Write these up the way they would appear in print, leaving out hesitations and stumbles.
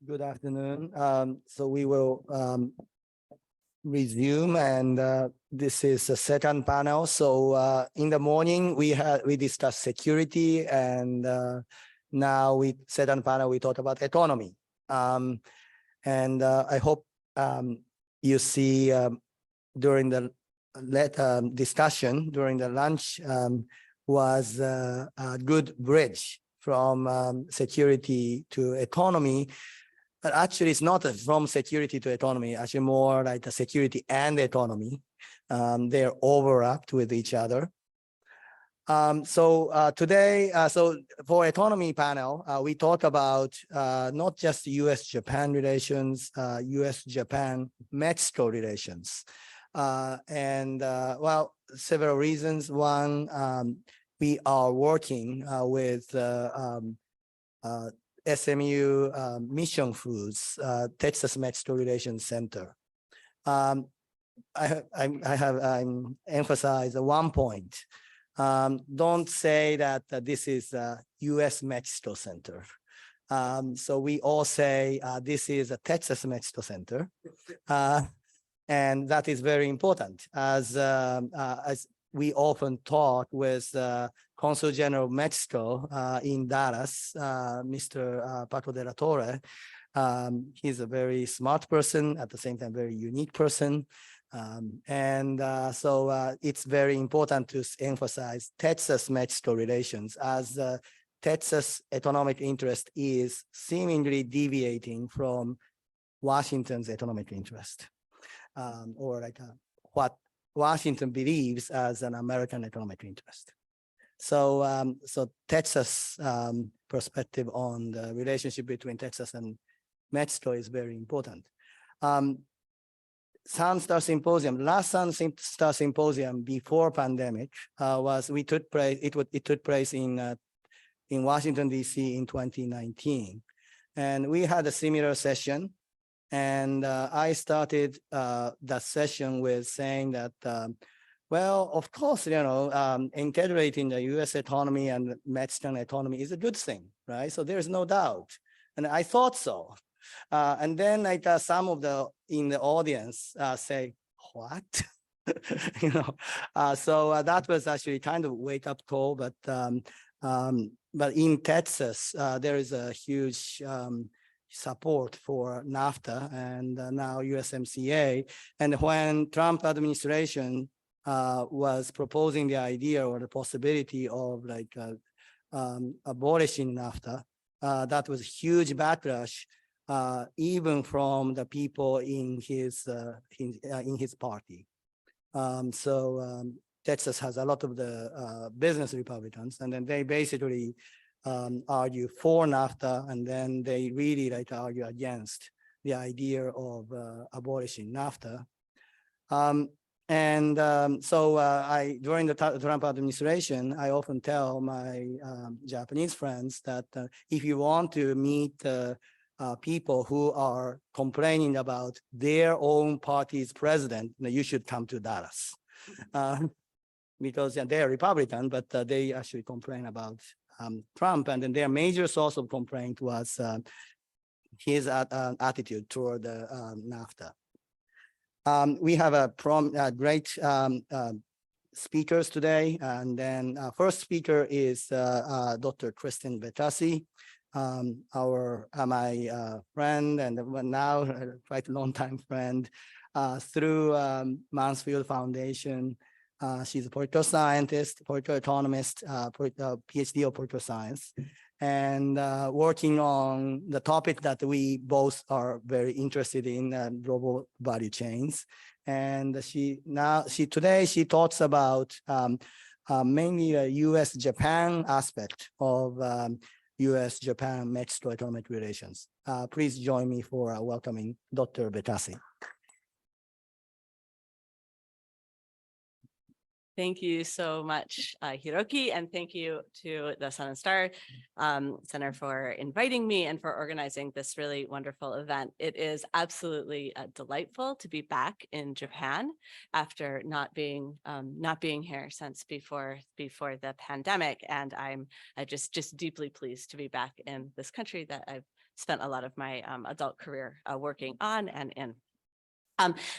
Good afternoon. So we will resume, and this is the second panel. So in the morning we discussed security, and now second panel we talk about economy. And I hope you see during the discussion during the lunch was a good bridge from security to economy. But actually, it's not from security to economy, actually more like a security and economy. They're overlapped with each other. Today, so for economy panel, we talk about not just US-Japan relations, US-Japan-Mexico relations. Well, several reasons. One, we are working with SMU Mission Foods, Texas Mexico Relations Center. I emphasize one point. Don't say that this is a US Mexico Center. So we all say this is a Texas Mexico Center. And that is very important as we often talk with Consul General of Mexico in Dallas, Mr. Paco de la Torre. He's a very smart person, at the same time, very unique person. So it's very important to emphasize Texas-Mexico relations, as Texas economic interest is seemingly deviating from Washington's economic interest, or like what Washington believes as an American economic interest. So, so Texas perspective on the relationship between Texas and Mexico is very important. Sunstar Symposium, last Sunstar Symposium before pandemic it took place in Washington D.C. in 2019, and we had a similar session. And I started that session with saying that, well, of course, integrating the U.S. economy and Mexican economy is a good thing, right? So there's no doubt. And I thought so. And then like some of in the audience say, what? So that was actually kind of wake-up call. But in Texas, there is a huge support for NAFTA and now USMCA. And when Trump administration was proposing the idea or the possibility of like abolishing NAFTA, that was a huge backlash, even from the people in his party. Texas has a lot of the business Republicans, and then they basically argue for NAFTA, and then they really like argue against the idea of abolishing NAFTA. During the Trump administration, I often tell my Japanese friends that if you want to meet people who are complaining about their own party's president, you should come to Dallas. Because they're Republican, but they actually complain about Trump, and then their major source of complaint was his attitude toward NAFTA. We have a great speakers today, and then first speaker is Dr. Kristen Betasi, my friend, and now quite a long time friend through Mansfield Foundation. She's a political scientist, political economist, PhD of political science, and working on the topic that we both are very interested in, global value chains. And today she talks about mainly a US-Japan aspect of US-Japan-Mexico economic relations. Please join me for welcoming Dr. Betasi. Thank you so much, Hiroki, and thank you to the Sun and Star Center for inviting me and for organizing this really wonderful event. It is absolutely delightful to be back in Japan after not being here since before the pandemic, and I'm just deeply pleased to be back in this country that I've spent a lot of my adult career working on and in.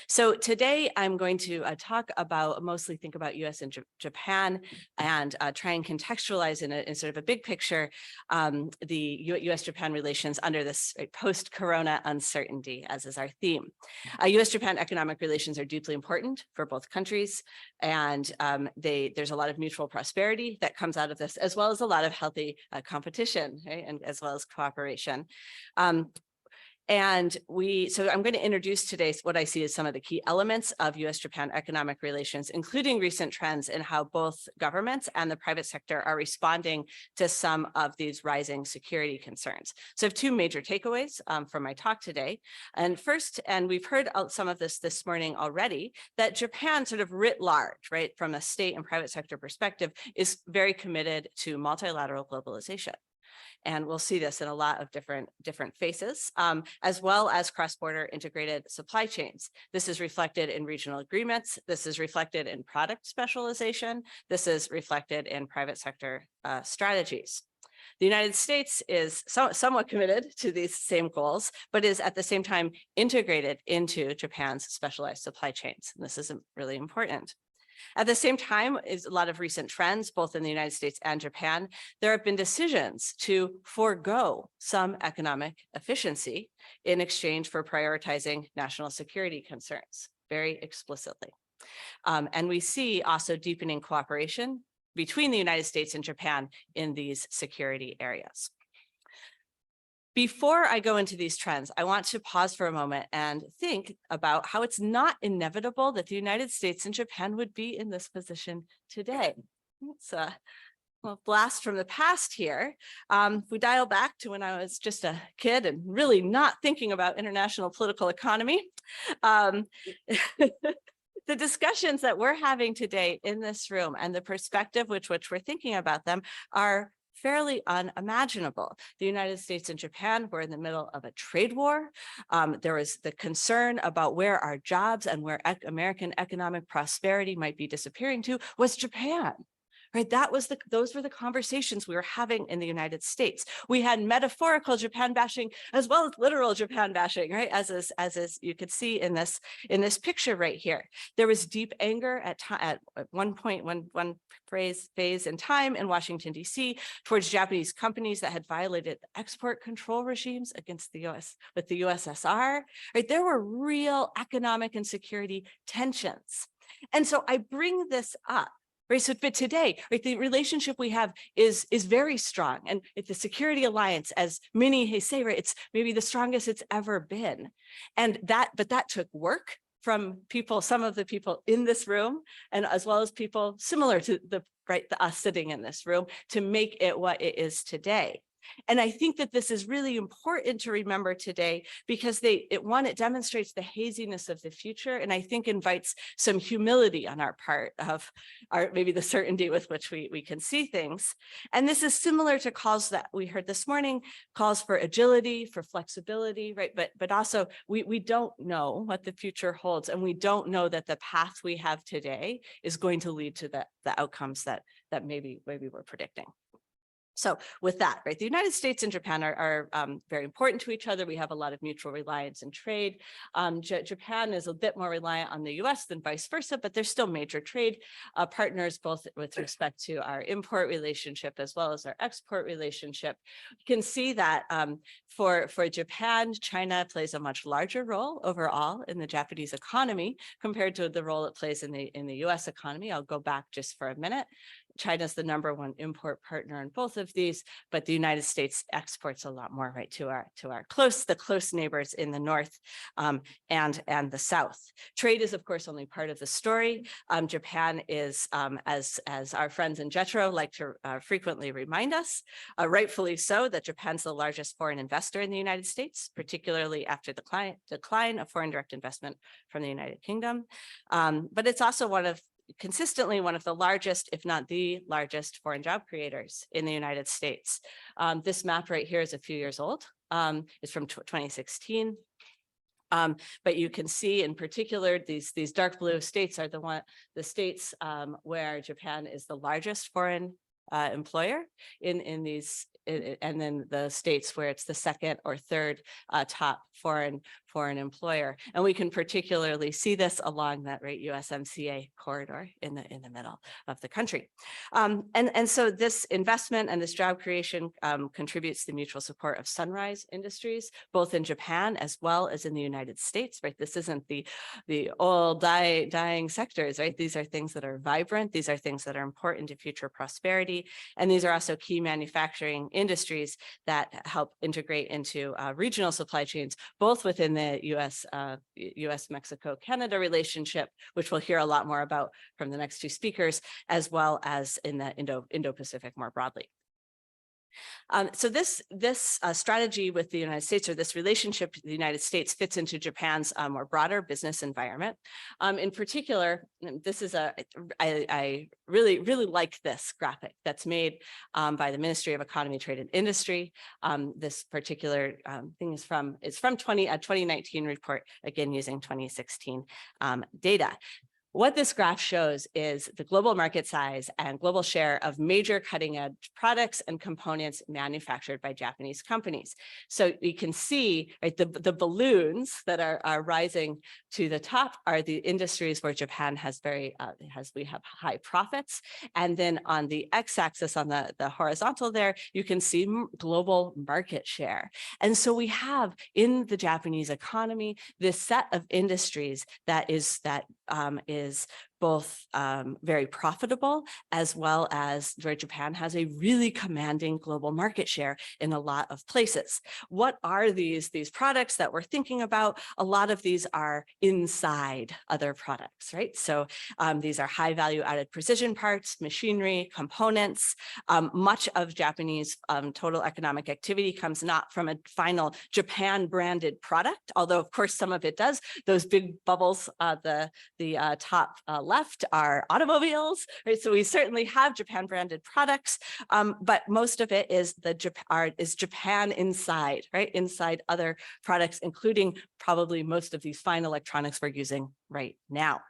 So today I'm going to mostly think about US and Japan and try and contextualize in sort of a big picture the US-Japan relations under this post-corona uncertainty, as is our theme. US-Japan economic relations are deeply important for both countries, and there's a lot of mutual prosperity that comes out of this, as well as a lot of healthy competition, right? And as well as cooperation. So I'm going to introduce today what I see as some of the key elements of US-Japan economic relations, including recent trends in how both governments and the private sector are responding to some of these rising security concerns. So I have two major takeaways from my talk today. And first, and we've heard some of this morning already, that Japan sort of writ large, right, from a state and private sector perspective, is very committed to multilateral globalization. And we'll see this in a lot of different faces, as well as cross-border integrated supply chains. This is reflected in regional agreements. This is reflected in product specialization. This is reflected in private sector strategies. The United States is somewhat committed to these same goals, but is at the same time integrated into Japan's specialized supply chains. And this is really important. At the same time, is a lot of recent trends, both in the United States and Japan. There have been decisions to forego some economic efficiency in exchange for prioritizing national security concerns, very explicitly. And we see also deepening cooperation between the United States and Japan in these security areas. Before I go into these trends, I want to pause for a moment and think about how it's not inevitable that the United States and Japan would be in this position today. It's a blast from the past here. If we dial back to when I was just a kid and really not thinking about international political economy, the discussions that we're having today in this room and the perspective which we're thinking about them are fairly unimaginable. The United States and Japan were in the middle of a trade war. There was the concern about where our jobs and where American economic prosperity might be disappearing to was Japan. Right, those were the conversations we were having in the United States. We had metaphorical Japan bashing as well as literal Japan bashing, right? As you could see in this picture right here. There was deep anger at one point, one phase in time in Washington, D.C. towards Japanese companies that had violated export control regimes against the U.S. with the USSR. Right, there were real economic and security tensions, and so I bring this up. Right, so but today, right, the relationship we have is very strong, and the security alliance, as many say, right, it's maybe the strongest it's ever been, but that took work from some of the people in this room, and as well as people similar to us sitting in this room, to make it what it is today. And I think that this is really important to remember today because it demonstrates the haziness of the future, and I think invites some humility on our part of maybe the certainty with which we can see things. And this is similar to calls that we heard this morning, calls for agility, for flexibility, right? But also we don't know what the future holds, and we don't know that the path we have today is going to lead to the outcomes that maybe we're predicting. So with that, right, the United States and Japan are very important to each other. We have a lot of mutual reliance in trade. Japan is a bit more reliant on the US than vice versa, but there's still major trade partners, both with respect to our import relationship as well as our export relationship. You can see that for Japan, China plays a much larger role overall in the Japanese economy compared to the role it plays in the US economy. I'll go back just for a minute. China's the #1 import partner in both of these, but the United States exports a lot more, right, to our close neighbors in the north and the south. Trade is, of course, only part of the story. Japan is, as our friends in JETRO like to frequently remind us, rightfully so, that Japan's the largest foreign investor in the United States, particularly after the decline of foreign direct investment from the United Kingdom. But it's also consistently one of the largest, if not the largest, foreign job creators in the United States. This map right here is a few years old. It's from 2016. But you can see in particular, these dark blue states are the states where Japan is the largest foreign employer in these and then the states where it's the second or third top foreign employer. And we can particularly see this along that USMCA corridor in the middle of the country. And so this investment and this job creation contributes to the mutual support of sunrise industries, both in Japan as well as in the United States, right? This isn't the old dying sectors, right? These are things that are vibrant. These are things that are important to future prosperity. And these are also key manufacturing industries that help integrate into regional supply chains, both within the US, Mexico, Canada relationship, which we'll hear a lot more about from the next two speakers, as well as in the Indo-Pacific more broadly. So this strategy with the United States, or this relationship with the United States, fits into Japan's more broader business environment. In particular, this is I really like this graphic that's made by the Ministry of Economy, Trade and Industry. This particular thing is from a 2019 report, again using 2016 data. What this graph shows is the global market size and global share of major cutting edge products and components manufactured by Japanese companies. So you can see, right, the balloons that are rising to the top are the industries where Japan has we have high profits. And then on the x-axis, on the horizontal there, you can see global market share. And so we have in the Japanese economy this set of industries that is both very profitable, as well as where Japan has a really commanding global market share in a lot of places. What are these products that we're thinking about? A lot of these are inside other products, right? So these are high value added precision parts, machinery, components. Much of Japanese total economic activity comes not from a final Japan branded product, although of course some of it does. Those big bubbles, the top left are automobiles, right? So we certainly have Japan branded products, but most of it is Japan inside, right? Inside other products, including probably most of these fine electronics we're using right now.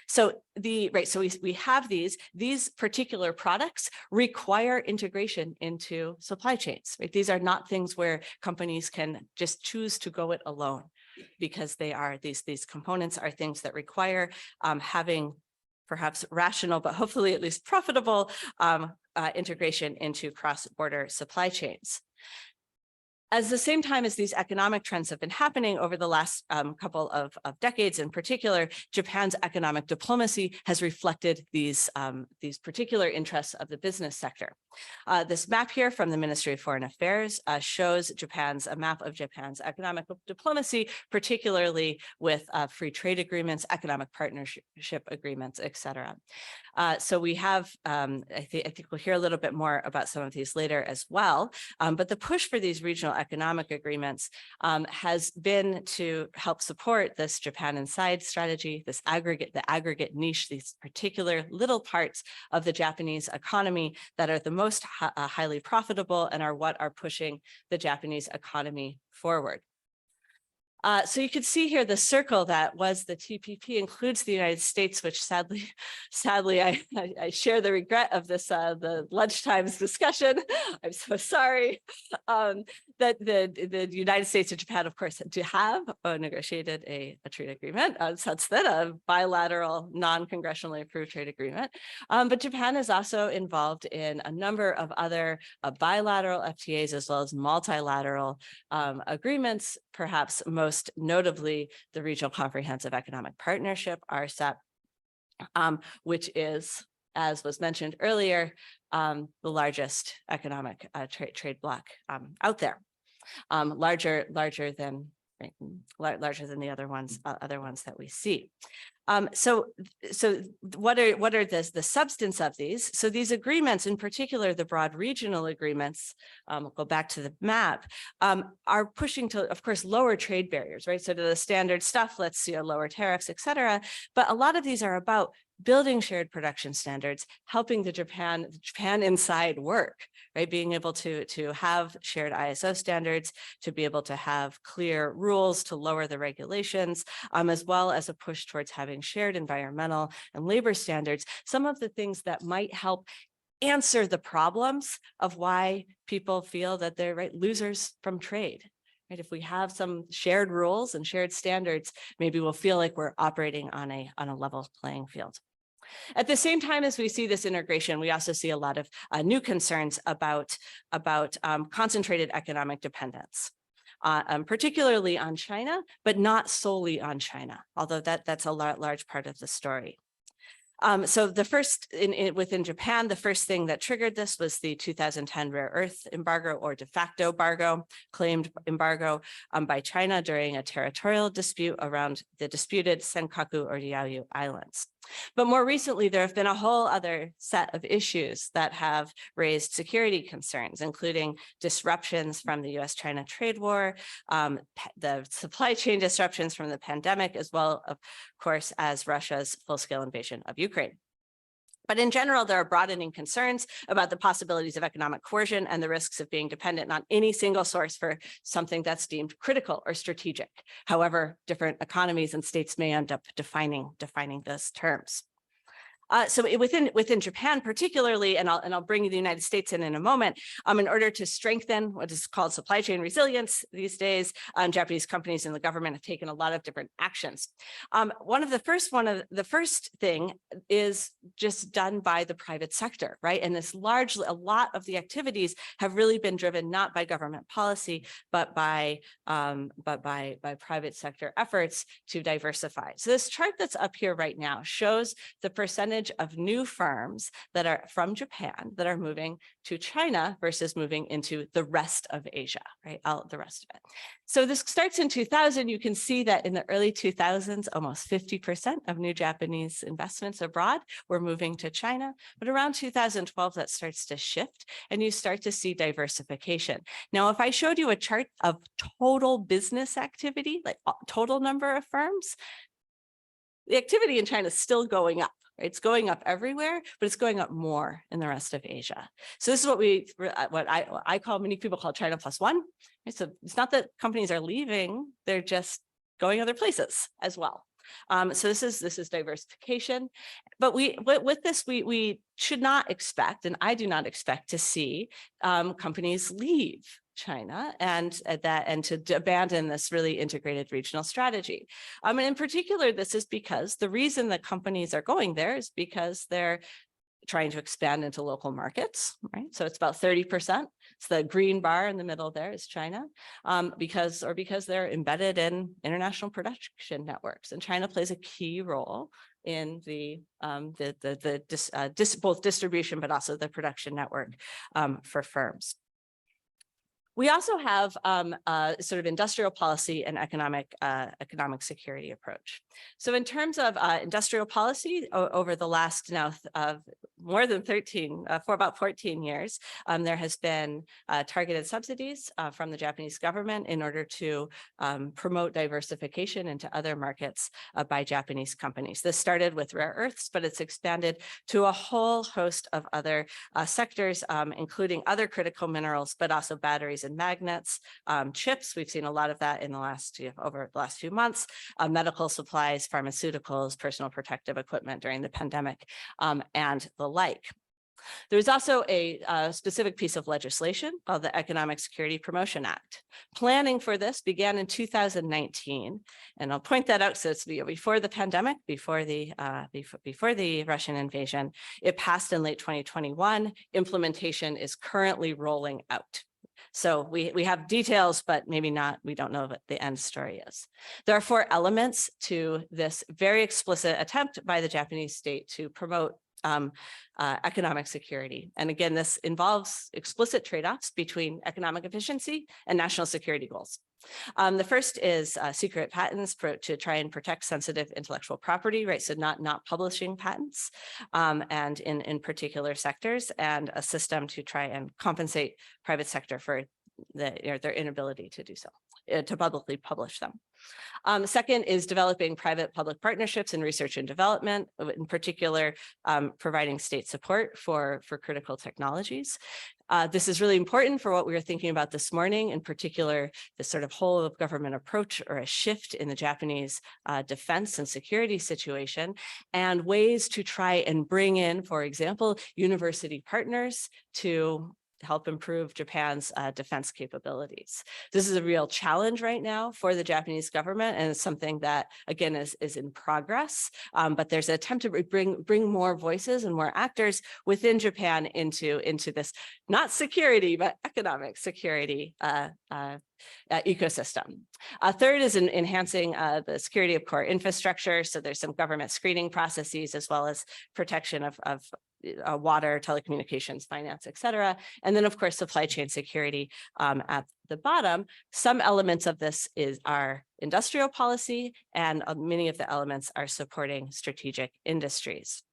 So we have these particular products require integration into supply chains, right? These are not things where companies can just choose to go it alone, because these components are things that require having perhaps rational, but hopefully at least profitable integration into cross-border supply chains. At the same time as these economic trends have been happening over the last couple of decades, in particular, Japan's economic diplomacy has reflected these particular interests of the business sector. This map here from the Ministry of Foreign Affairs shows a map of Japan's economic diplomacy, particularly with free trade agreements, economic partnership agreements, et cetera. So we have, I think we'll hear a little bit more about some of these later as well, but the push for these regional economic agreements has been to help support this Japan Inside strategy, the aggregate niche, these particular little parts of the Japanese economy that are the most highly profitable and are what are pushing the Japanese economy forward. So you can see here the circle that was the TPP includes the United States, which sadly, I share the regret of this, the lunchtimes discussion. I'm so sorry that the United States and Japan, of course, have negotiated a trade agreement, such that a bilateral, non-congressionally approved trade agreement. But Japan is also involved in a number of other bilateral FTAs, as well as multilateral agreements, perhaps most notably the Regional Comprehensive Economic Partnership, RCEP, which is, as was mentioned earlier, the largest economic trade bloc out there, larger than the other ones that we see. So what are the substance of these? So these agreements, in particular, the broad regional agreements, we'll go back to the map, are pushing to, of course, lower trade barriers, right? So to the standard stuff, let's see, lower tariffs, et cetera. But a lot of these are about building shared production standards, helping the Japan inside work, right? Being able to have shared ISO standards, to be able to have clear rules to lower the regulations, as well as a push towards having shared environmental and labor standards, some of the things that might help answer the problems of why people feel that they're losers from trade. Right? If we have some shared rules and shared standards, maybe we'll feel like we're operating on a level playing field. At the same time as we see this integration, we also see a lot of new concerns about concentrated economic dependence. Particularly on China, but not solely on China, although that's a large part of the story. So the first within Japan, the first thing that triggered this was the 2010 rare earth embargo, or de facto embargo, claimed embargo by China during a territorial dispute around the disputed Senkaku or Diaoyu Islands. But more recently, there have been a whole other set of issues that have raised security concerns, including disruptions from the US-China trade war, the supply chain disruptions from the pandemic, as well, of course, as Russia's full-scale invasion of Ukraine. But in general, there are broadening concerns about the possibilities of economic coercion and the risks of being dependent on any single source for something that's deemed critical or strategic. However, different economies and states may end up defining those terms. So within Japan particularly, and I'll bring the United States in a moment, in order to strengthen what is called supply chain resilience these days, Japanese companies and the government have taken a lot of different actions. The first thing is just done by the private sector, right? And this largely, a lot of the activities have really been driven not by government policy, but by private sector efforts to diversify. So this chart that's up here right now shows the percentage of new firms that are from Japan that are moving to China versus moving into the rest of Asia, right? The rest of it. So this starts in 2000. You can see that in the early 2000s, almost 50% of new Japanese investments abroad were moving to China. But around 2012, that starts to shift and you start to see diversification. Now, if I showed you a chart of total business activity, like total number of firms, the activity in China is still going up. It's going up everywhere, but it's going up more in the rest of Asia. So this is what I call, many people call China plus one. So it's not that companies are leaving, they're just going other places as well. So this is diversification, but with this we should not expect, and I do not expect to see companies leave China and to abandon this really integrated regional strategy. And in particular, this is because the reason that companies are going there is because they're trying to expand into local markets, right? So it's about 30%. It's the green bar in the middle there is China, because they're embedded in international production networks, and China plays a key role in both distribution, but also the production network for firms. We also have a sort of industrial policy and economic security approach. So in terms of industrial policy, over the last more than 13, for about 14 years, there has been targeted subsidies from the Japanese government in order to promote diversification into other markets by Japanese companies. This started with rare earths, but it's expanded to a whole host of other sectors, including other critical minerals, but also batteries and magnets, chips. We've seen a lot of that in the over the last few months, medical supplies, pharmaceuticals, personal protective equipment during the pandemic, and the like. There's also a specific piece of legislation called the Economic Security Promotion Act. Planning for this began in 2019, and I'll point that out so it's before the pandemic, before the Russian invasion. It passed in late 2021. Implementation is currently rolling out. So we have details, but maybe not, we don't know what the end story is. There are 4 elements to this very explicit attempt by the Japanese state to promote economic security. And again, this involves explicit trade-offs between economic efficiency and national security goals. The first is secret patents to try and protect sensitive intellectual property, right? So not publishing patents, and in particular sectors, and a system to try and compensate private sector for their inability to do so. to publicly publish them. Second is developing private-public partnerships in research and development, in particular, providing state support for critical technologies. This is really important for what we were thinking about this morning, in particular, this sort of whole of government approach or a shift in the Japanese defense and security situation, and ways to try and bring in, for example, university partners to help improve Japan's defense capabilities. This is a real challenge right now for the Japanese government, and it's something that, again, is in progress. But there's an attempt to bring more voices and more actors within Japan into this, not security, but economic security ecosystem. Third is in enhancing the security of core infrastructure. So there's some government screening processes, as well as protection of water, telecommunications, finance, et cetera. And then, of course, supply chain security at the bottom. Some elements of this are industrial policy, and many of the elements are supporting strategic industries.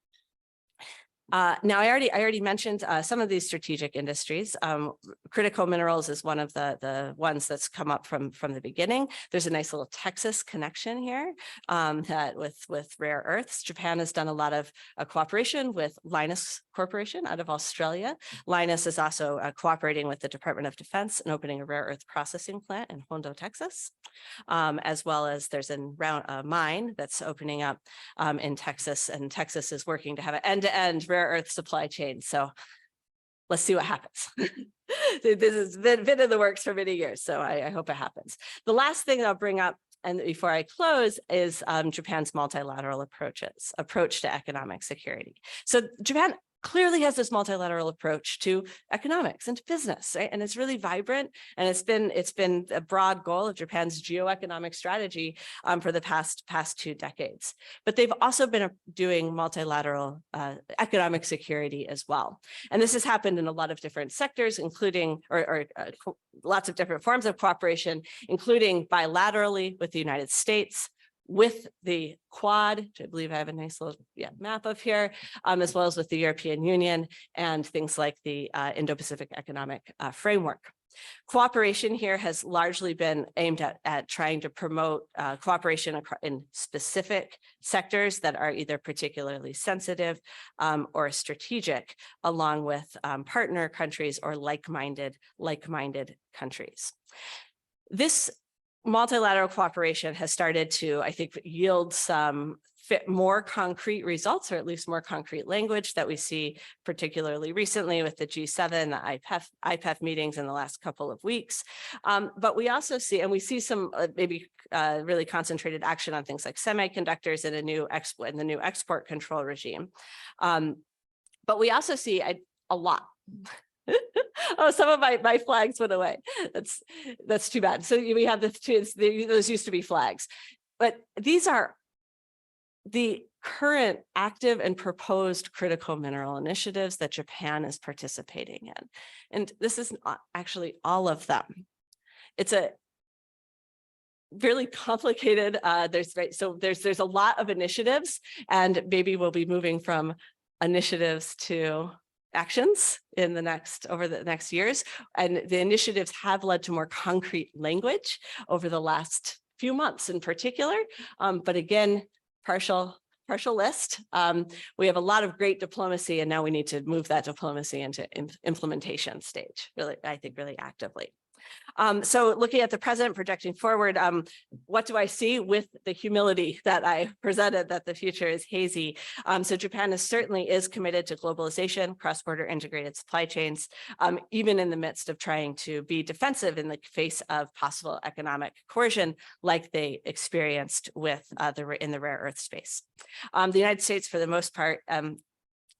Now, I already mentioned some of these strategic industries. Critical minerals is one of the ones that's come up from the beginning. There's a nice little Texas connection here that with rare earths. Japan has done a lot of cooperation with Lynas Corporation out of Australia. Lynas is also cooperating with the Department of Defense and opening a rare earth processing plant in Hondo, Texas, as well as there's a mine that's opening up in Texas, and Texas is working to have an end-to-end rare earth supply chain. So let's see what happens. This has been in the works for many years, so I hope it happens. The last thing I'll bring up, and before I close, is Japan's multilateral approach to economic security. So Japan clearly has this multilateral approach to economics and to business, right? And it's really vibrant, and it's been a broad goal of Japan's geoeconomic strategy for the past 2 decades. But they've also been doing multilateral economic security as well. And this has happened in a lot of different sectors, including lots of different forms of cooperation, including bilaterally with the United States, with the Quad, which I believe I have a nice little map of here, as well as with the European Union and things like the Indo-Pacific Economic Framework. Cooperation here has largely been aimed at trying to promote cooperation in specific sectors that are either particularly sensitive or strategic, along with partner countries or like-minded countries. This multilateral cooperation has started to, I think, yield some more concrete results, or at least more concrete language that we see particularly recently with the G7, the IPEF meetings in the last couple of weeks. But we also see, some maybe really concentrated action on things like semiconductors and the new export control regime. But we also see a lot. Oh, some of my flags went away. That's too bad. So we have those used to be flags, but these are the current active and proposed critical mineral initiatives that Japan is participating in. And this is not actually all of them. It's a really complicated, there's a lot of initiatives, and maybe we'll be moving from initiatives to actions over the next years. And the initiatives have led to more concrete language over the last few months in particular. But again, partial list. We have a lot of great diplomacy, and now we need to move that diplomacy into implementation stage, I think really actively. So looking at the present, projecting forward, what do I see with the humility that I presented, that the future is hazy? So Japan certainly is committed to globalization, cross-border integrated supply chains, even in the midst of trying to be defensive in the face of possible economic coercion like they experienced in the rare earth space. The United States, for the most part,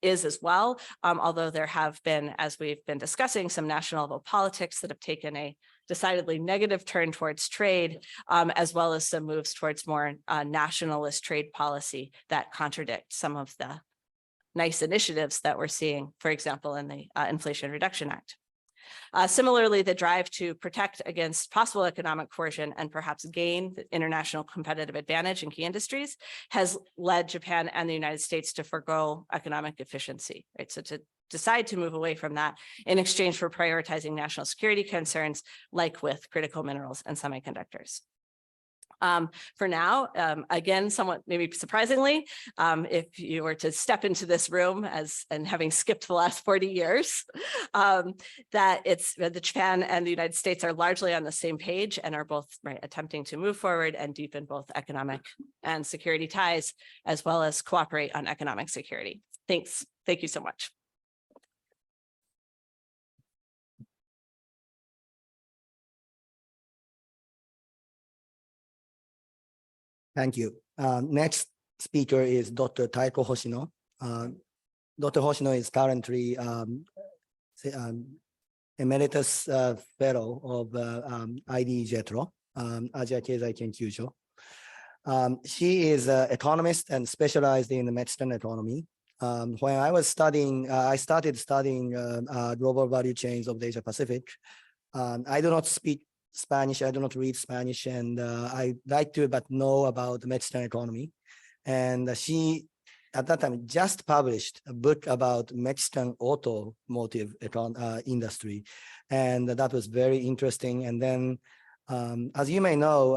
is as well, although there have been, as we've been discussing, some national level politics that have taken a decidedly negative turn towards trade, as well as some moves towards more nationalist trade policy that contradict some of the nice initiatives that we're seeing, for example, in the Inflation Reduction Act. Similarly, the drive to protect against possible economic coercion and perhaps gain the international competitive advantage in key industries has led Japan and the United States to forego economic efficiency, right? So to decide to move away from that in exchange for prioritizing national security concerns, like with critical minerals and semiconductors. For now, again, somewhat maybe surprisingly, if you were to step into this room and having skipped the last 40 years, that the Japan and the United States are largely on the same page and are both attempting to move forward and deepen both economic and security ties, as well as cooperate on economic security. Thanks. Thank you so much. Thank you. Next speaker is Dr. Taiko Hoshino. Dr. Hoshino is currently emeritus fellow of IDE-JETRO, Asia Keizai Kenkyūsho. She is an economist and specialized in the Mexican economy. When I was studying, I started studying global value chains of the Asia Pacific. I do not speak Spanish, I do not read Spanish, and I like to but know about the Mexican economy. And she, at that time, just published a book about Mexican automotive industry. And that was very interesting. And then, as you may know,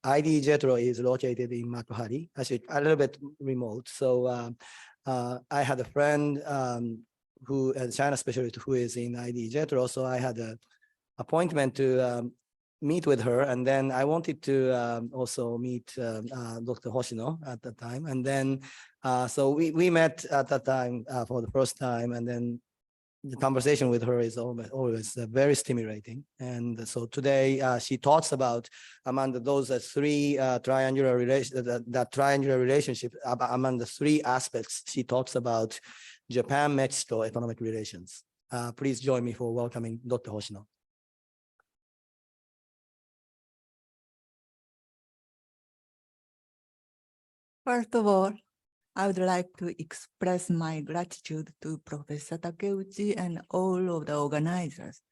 IDE-JETRO is located in Makuhari, actually a little bit remote. So I had a friend who, a China specialist who is in IDE-JETRO, so I had an appointment to meet with her, and then I wanted to also meet Dr. Hoshino at the time, and then so we met at that time for the first time, and then the conversation with her is always very stimulating. And so today she talks about among those three triangular relationship among the three aspects. She talks about Japan-Mexico economic relations. Please join me for welcoming Dr. Hoshino. First of all, I would like to express my gratitude to Professor Takeuchi and all of the organizers,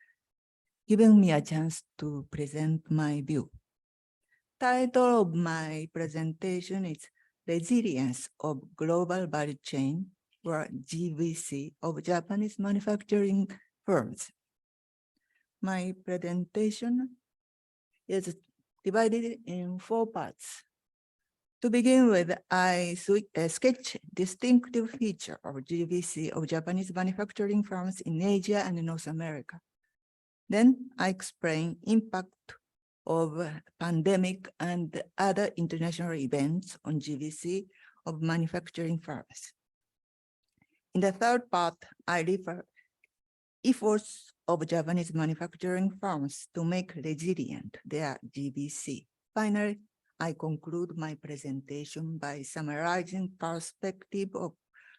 giving me a chance to present my view. Title of my presentation is Resilience of Global Value Chain, or GVC, of Japanese manufacturing firms. My presentation is divided in 4 parts. To begin with, I sketch distinctive feature of GVC of Japanese manufacturing firms in Asia and North America. Then I explain impact of pandemic and other international events on GVC of manufacturing firms. In the third part, I refer efforts of Japanese manufacturing firms to make resilient their GVC. Finally, I conclude my presentation by summarizing perspective of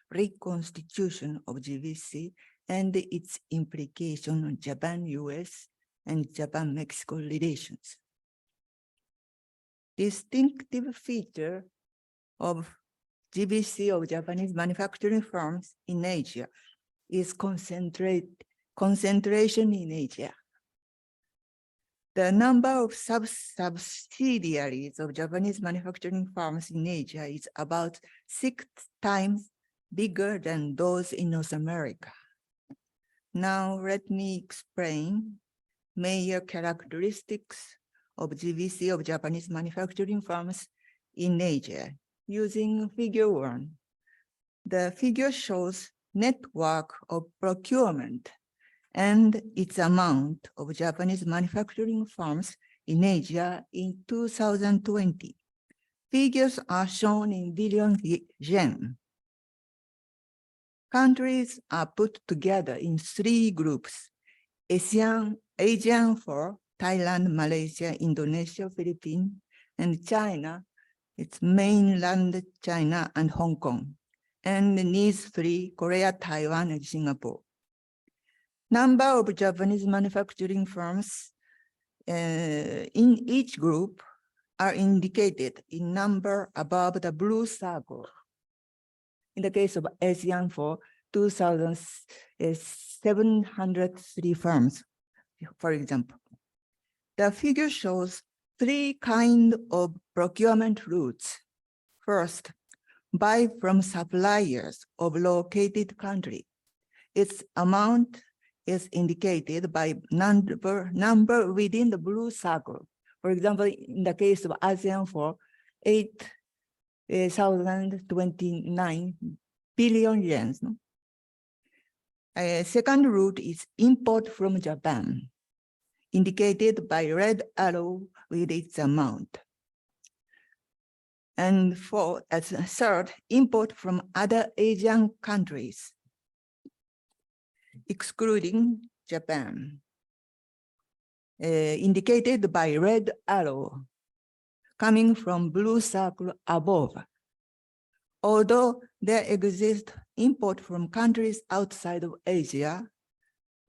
reconstitution of GVC and its implication on Japan-US and Japan-Mexico relations. Distinctive feature of GVC of Japanese manufacturing firms in Asia is concentration in Asia. The number of subsidiaries of Japanese manufacturing firms in Asia is about 6 times bigger than those in North America. Now let me explain major characteristics of GVC of Japanese manufacturing firms in Asia using figure 1. The figure shows network of procurement and its amount of Japanese manufacturing firms in Asia in 2020. Figures are shown in billion yen. Countries are put together in 3 groups: ASEAN for Thailand, Malaysia, Indonesia, Philippines, and China, it's mainland China and Hong Kong, and these 3, Korea, Taiwan, and Singapore. Number of Japanese manufacturing firms in each group are indicated in number above the blue circle. In the case of ASEAN for 2,703 firms, for example. The figure shows 3 kinds of procurement routes. First, buy from suppliers of located country. Its amount is indicated by number within the blue circle. For example, in the case of ASEAN for 8,029 billion yen. Second route is import from Japan, indicated by red arrow with its amount. And as a third, import from other Asian countries, excluding Japan, indicated by red arrow, coming from blue circle above. Although there exists import from countries outside of Asia,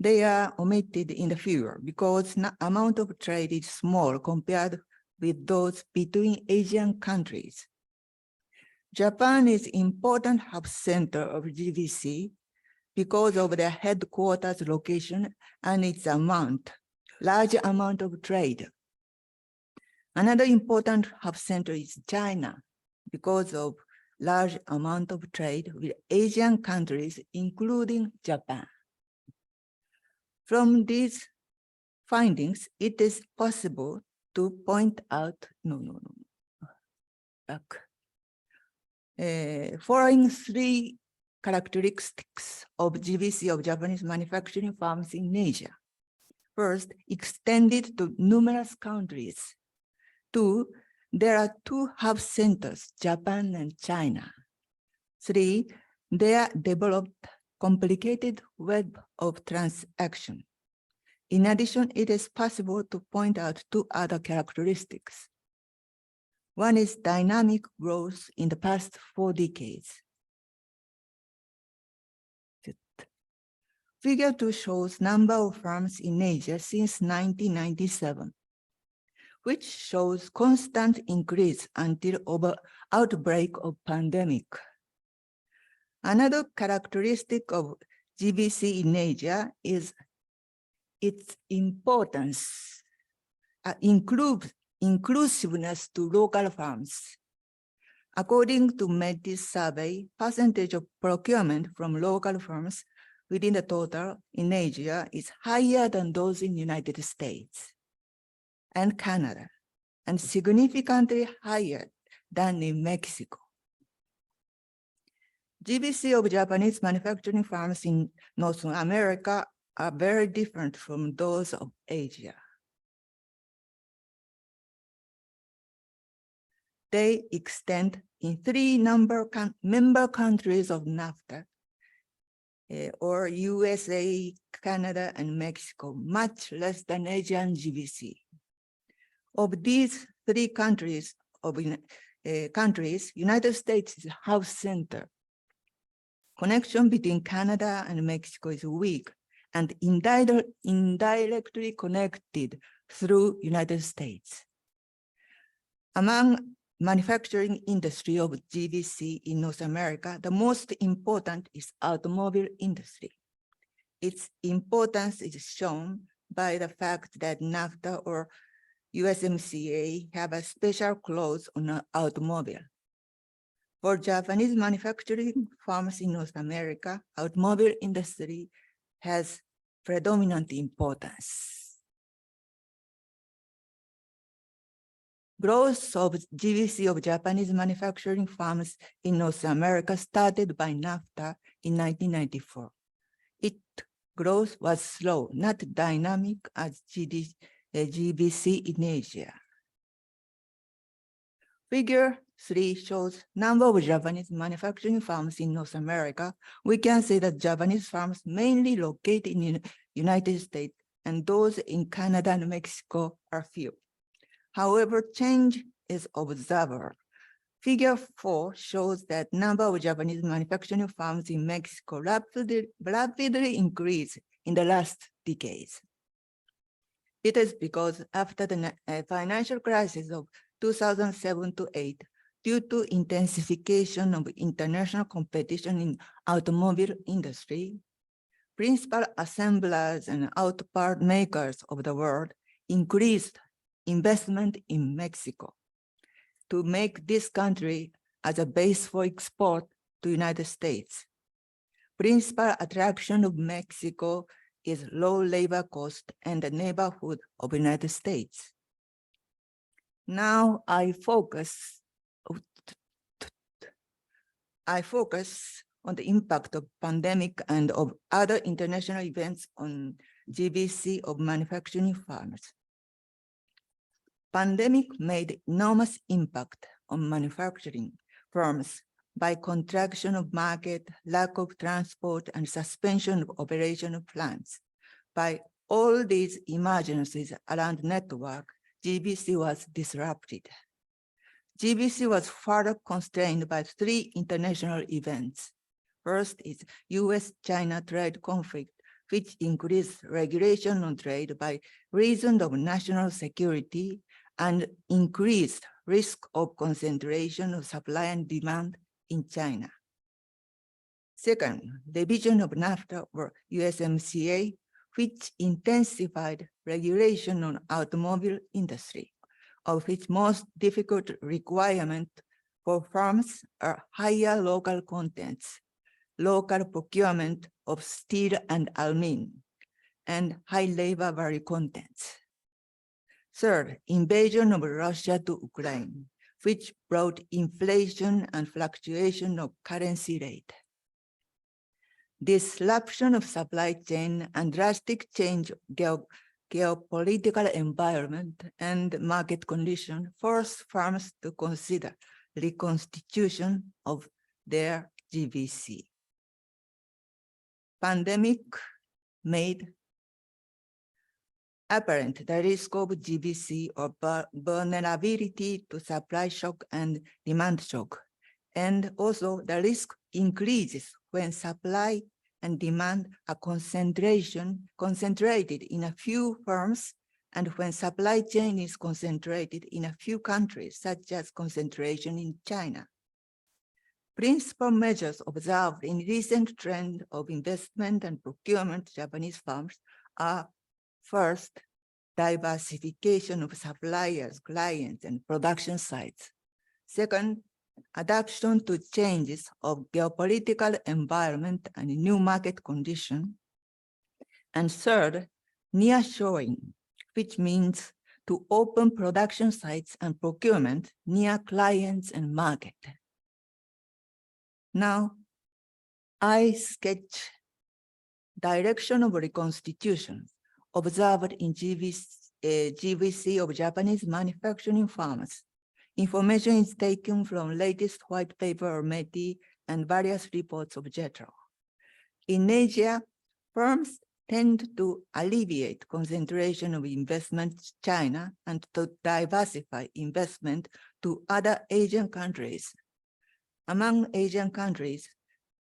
they are omitted in the figure because the amount of trade is small compared with those between Asian countries. Japan is important hub center of GVC because of their headquarters location and its large amount of trade. Another important hub center is China because of large amount of trade with Asian countries, including Japan. From these findings, it is possible to point out, following three characteristics of GVC of Japanese manufacturing firms in Asia. First, extended to numerous countries. Two, there are two hub centers, Japan and China. Three, they are developed complicated web of transaction. In addition, it is possible to point out two other characteristics. One is dynamic growth in the past 4 decades. Figure 2 shows number of firms in Asia since 1997, which shows constant increase until outbreak of pandemic. Another characteristic of GVC in Asia is its importance, inclusiveness to local firms. According to Metis survey, percentage of procurement from local firms within the total in Asia is higher than those in United States and Canada, and significantly higher than in Mexico. GVC of Japanese manufacturing firms in North America are very different from those of Asia. They extend in 3 member countries of NAFTA, or USA, Canada, and Mexico, much less than Asian GVC. Of these 3 countries, United States is hub center. Connection between Canada and Mexico is weak and indirectly connected through United States. Among manufacturing industry of GVC in North America, the most important is automobile industry. Its importance is shown by the fact that NAFTA or USMCA have a special clause on an automobile. For Japanese manufacturing firms in North America, automobile industry has predominant importance. Growth of GVC of Japanese manufacturing firms in North America started by NAFTA in 1994. Its growth was slow, not dynamic as GVC in Asia. Figure 3 shows number of Japanese manufacturing firms in North America. We can say that Japanese firms mainly located in the United States and those in Canada and Mexico are few. However, change is observable. Figure 4 shows that number of Japanese manufacturing firms in Mexico rapidly increased in the last decades. It is because after the financial crisis of 2007 to 8, due to intensification of international competition in automobile industry, principal assemblers and auto part makers of the world increased investment in Mexico to make this country as a base for export to United States. Principal attraction of Mexico is low labor cost and the neighborhood of the United States. Now I focus on the impact of pandemic and of other international events on GBC of manufacturing firms. Pandemic made enormous impact on manufacturing firms by contraction of market, lack of transport, and suspension of operation of plants. By all these emergencies around network, GBC was disrupted. GBC was further constrained by 3 international events. First is US-China trade conflict, which increased regulation on trade by reason of national security and increased risk of concentration of supply and demand in China. Second, revision of NAFTA or USMCA, which intensified regulation on automobile industry, of which most difficult requirement for firms are higher local contents, local procurement of steel and aluminum, and high labor value contents. Third, invasion of Russia to Ukraine, which brought inflation and fluctuation of currency rate. Disruption of supply chain and drastic change of geopolitical environment and market condition forced firms to consider reconstitution of their GBC. Pandemic made apparent the risk of GBC or vulnerability to supply shock and demand shock. And also the risk increases when supply and demand are concentrated in a few firms, and when supply chain is concentrated in a few countries, such as concentration in China. Principal measures observed in recent trend of investment and procurement Japanese firms are: first, diversification of suppliers, clients, and production sites. Second, adaptation to changes of geopolitical environment and new market condition. And third, nearshoring, which means to open production sites and procurement near clients and market. Now, I sketch direction of reconstitution observed in GBC of Japanese manufacturing firms. Information is taken from latest white paper of METI and various reports of JETRO. In Asia, firms tend to alleviate concentration of investment to China and to diversify investment to other Asian countries. Among Asian countries,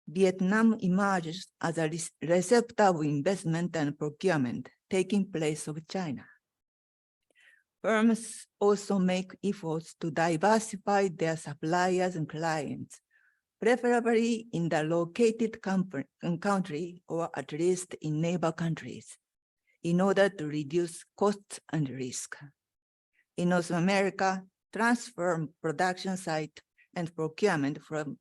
Vietnam emerges as a receptor of investment and procurement taking place of China. Firms also make efforts to diversify their suppliers and clients, preferably in the located country or at least in neighbor countries, in order to reduce costs and risk. In North America, transfer production site and procurement from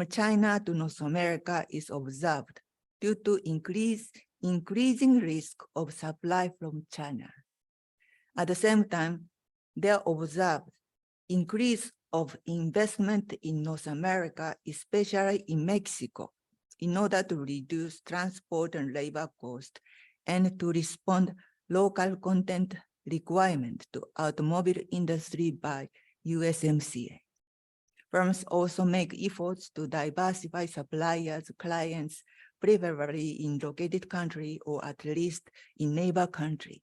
China to North America is observed due to increasing risk of supply from China. At the same time, they are observed increase of investment in North America, especially in Mexico, in order to reduce transport and labor cost and to respond local content requirement to automobile industry by USMCA. Firms also make efforts to diversify suppliers, clients, preferably in located country or at least in neighbor country.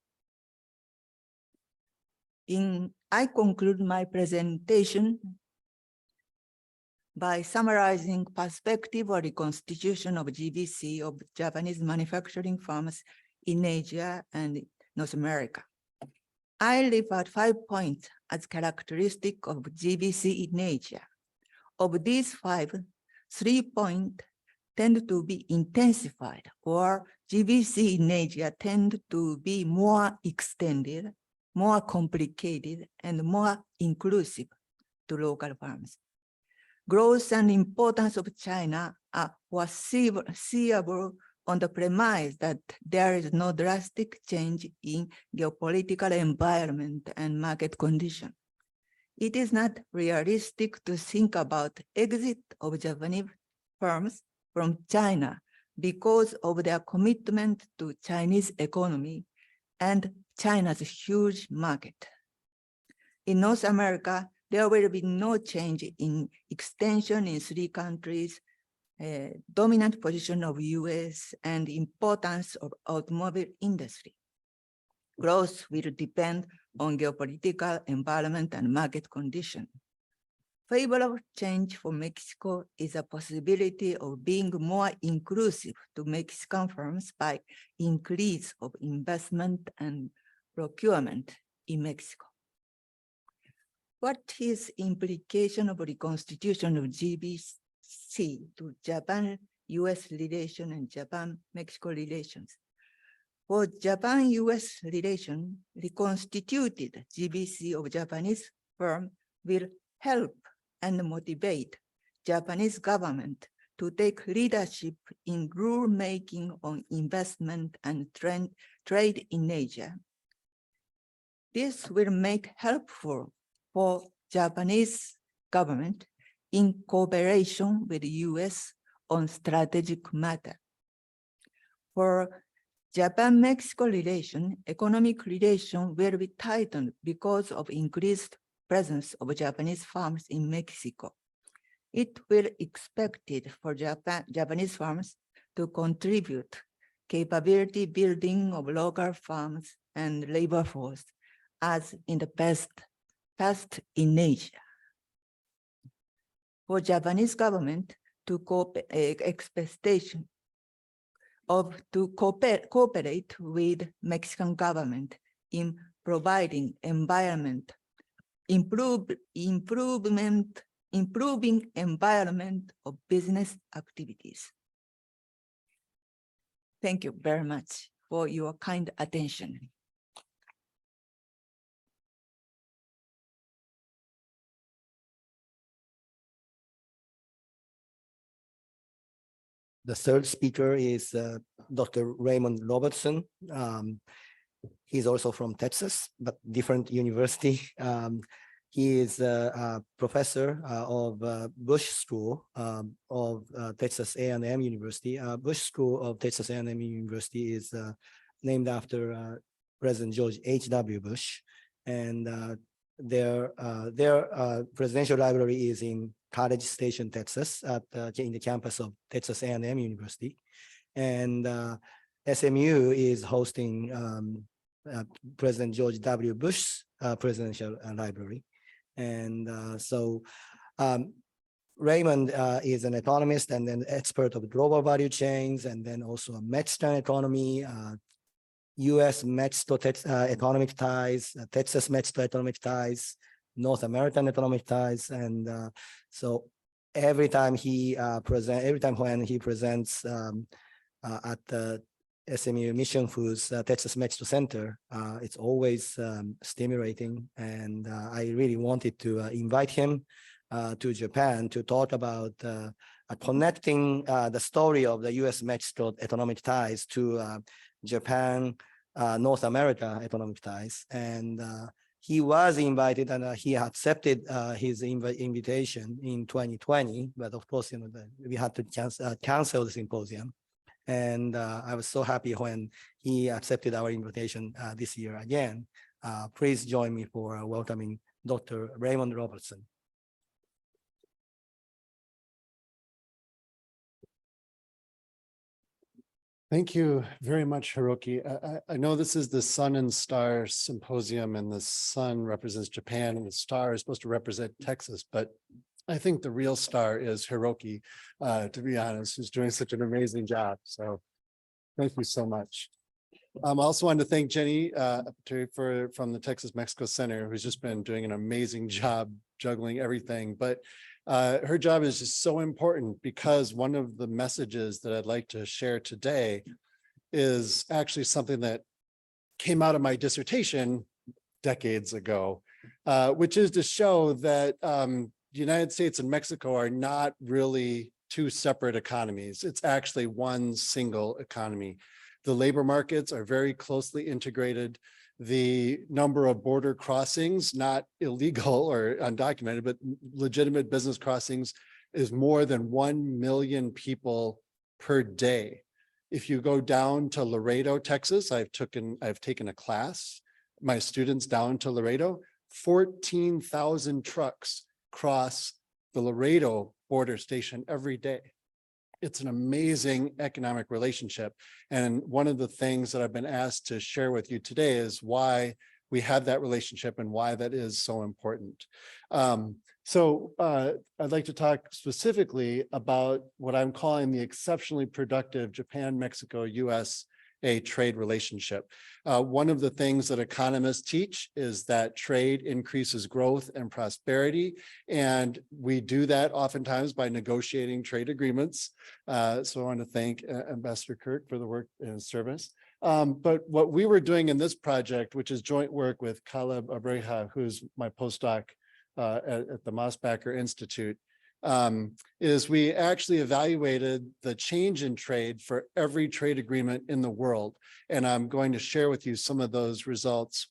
I conclude my presentation by summarizing perspective or reconstitution of GBC of Japanese manufacturing firms in Asia and North America. I leave out 5 points as characteristic of GBC in Asia. Of these 5, 3 points tend to be intensified, or GBC in Asia tend to be more extended, more complicated, and more inclusive to local firms. Growth and importance of China are foreseeable on the premise that there is no drastic change in geopolitical environment and market condition. It is not realistic to think about exit of Japanese firms from China because of their commitment to Chinese economy and China's huge market. In North America, there will be no change in extension in 3 countries, dominant position of US and importance of automobile industry. Growth will depend on geopolitical environment and market condition. Favorable change for Mexico is a possibility of being more inclusive to Mexican firms by increase of investment and procurement in Mexico. What is implication of reconstitution of GBC to Japan-US relation and Japan-Mexico relations? For Japan-US relation, reconstituted GBC of Japanese firm will help and motivate Japanese government to take leadership in rule-making on investment and trade in Asia. This will make helpful for Japanese government in cooperation with the US on strategic matter. For Japan-Mexico relation, economic relation will be tightened because of increased presence of Japanese firms in Mexico. It will expected for Japanese firms to contribute capability building of local firms and labor force as in the past in Asia. For Japanese government to expectation of to cooperate with Mexican government in providing improving environment of business activities. Thank you very much for your kind attention. The third speaker is Dr. Raymond Robertson. He's also from Texas, but different university. He is a professor of Bush School of Texas A&M University. Bush School of Texas A&M University is named after President George H.W. Bush. And their presidential library is in College Station, Texas, in the campus of Texas A&M University. And SMU is hosting President George W. Bush's presidential library. And Raymond is an economist and an expert of global value chains, and then also a Mexican economy, U.S.-Mexico economic ties, Texas-Mexico economic ties, North American economic ties. And so every time when he presents at the SMU Mission Foods Texas-Mexico Center, it's always stimulating. And I really wanted to invite him to Japan to talk about connecting the story of the U.S.-Mexico economic ties to Japan, North America economic ties. And he was invited and he accepted his invitation in 2020, but of course, we had to cancel the symposium. And I was so happy when he accepted our invitation this year again. Please join me for welcoming Dr. Raymond Robertson. Thank you very much, Hiroki. I know this is the Sun and Star Symposium, and the sun represents Japan, and the star is supposed to represent Texas, but I think the real star is Hiroki, to be honest, who's doing such an amazing job. So thank you so much. I also wanted to thank Jenny from the Texas-Mexico Center, who's just been doing an amazing job juggling everything. But her job is just so important, because one of the messages that I'd like to share today is actually something that came out of my dissertation decades ago, which is to show that the United States and Mexico are not really two separate economies. It's actually one single economy. The labor markets are very closely integrated. The number of border crossings, not illegal or undocumented, but legitimate business crossings, is more than 1 million people per day. If you go down to Laredo, Texas, I've taken a class, my students down to Laredo, 14,000 trucks cross the Laredo border station every day. It's an amazing economic relationship. And one of the things that I've been asked to share with you today is why we have that relationship and why that is so important. I'd like to talk specifically about what I'm calling the exceptionally productive Japan-Mexico-USA trade relationship. One of the things that economists teach is that trade increases growth and prosperity, and we do that oftentimes by negotiating trade agreements. So I want to thank Ambassador Kirk for the work in his service. But what we were doing in this project, which is joint work with Caleb Abreja, who's my postdoc at the Mosbacher Institute, is we actually evaluated the change in trade for every trade agreement in the world. And I'm going to share with you some of those results,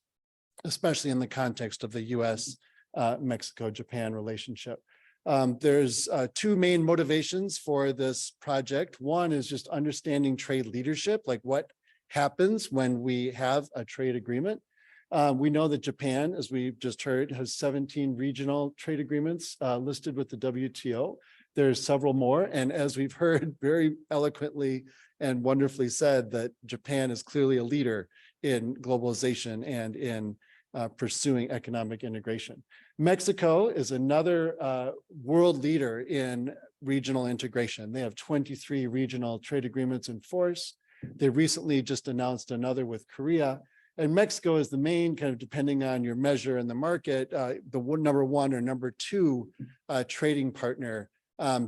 especially in the context of the US, Mexico-Japan relationship. There's two main motivations for this project. One is just understanding trade leadership, like what happens when we have a trade agreement. We know that Japan, as we've just heard, has 17 regional trade agreements listed with the WTO. There's several more. And as we've heard very eloquently and wonderfully said, that Japan is clearly a leader in globalization and in pursuing economic integration. Mexico is another world leader in regional integration. They have 23 regional trade agreements in force. They recently just announced another with Korea. And Mexico is the main, kind of depending on your measure in the market, the number one or number two trading partner.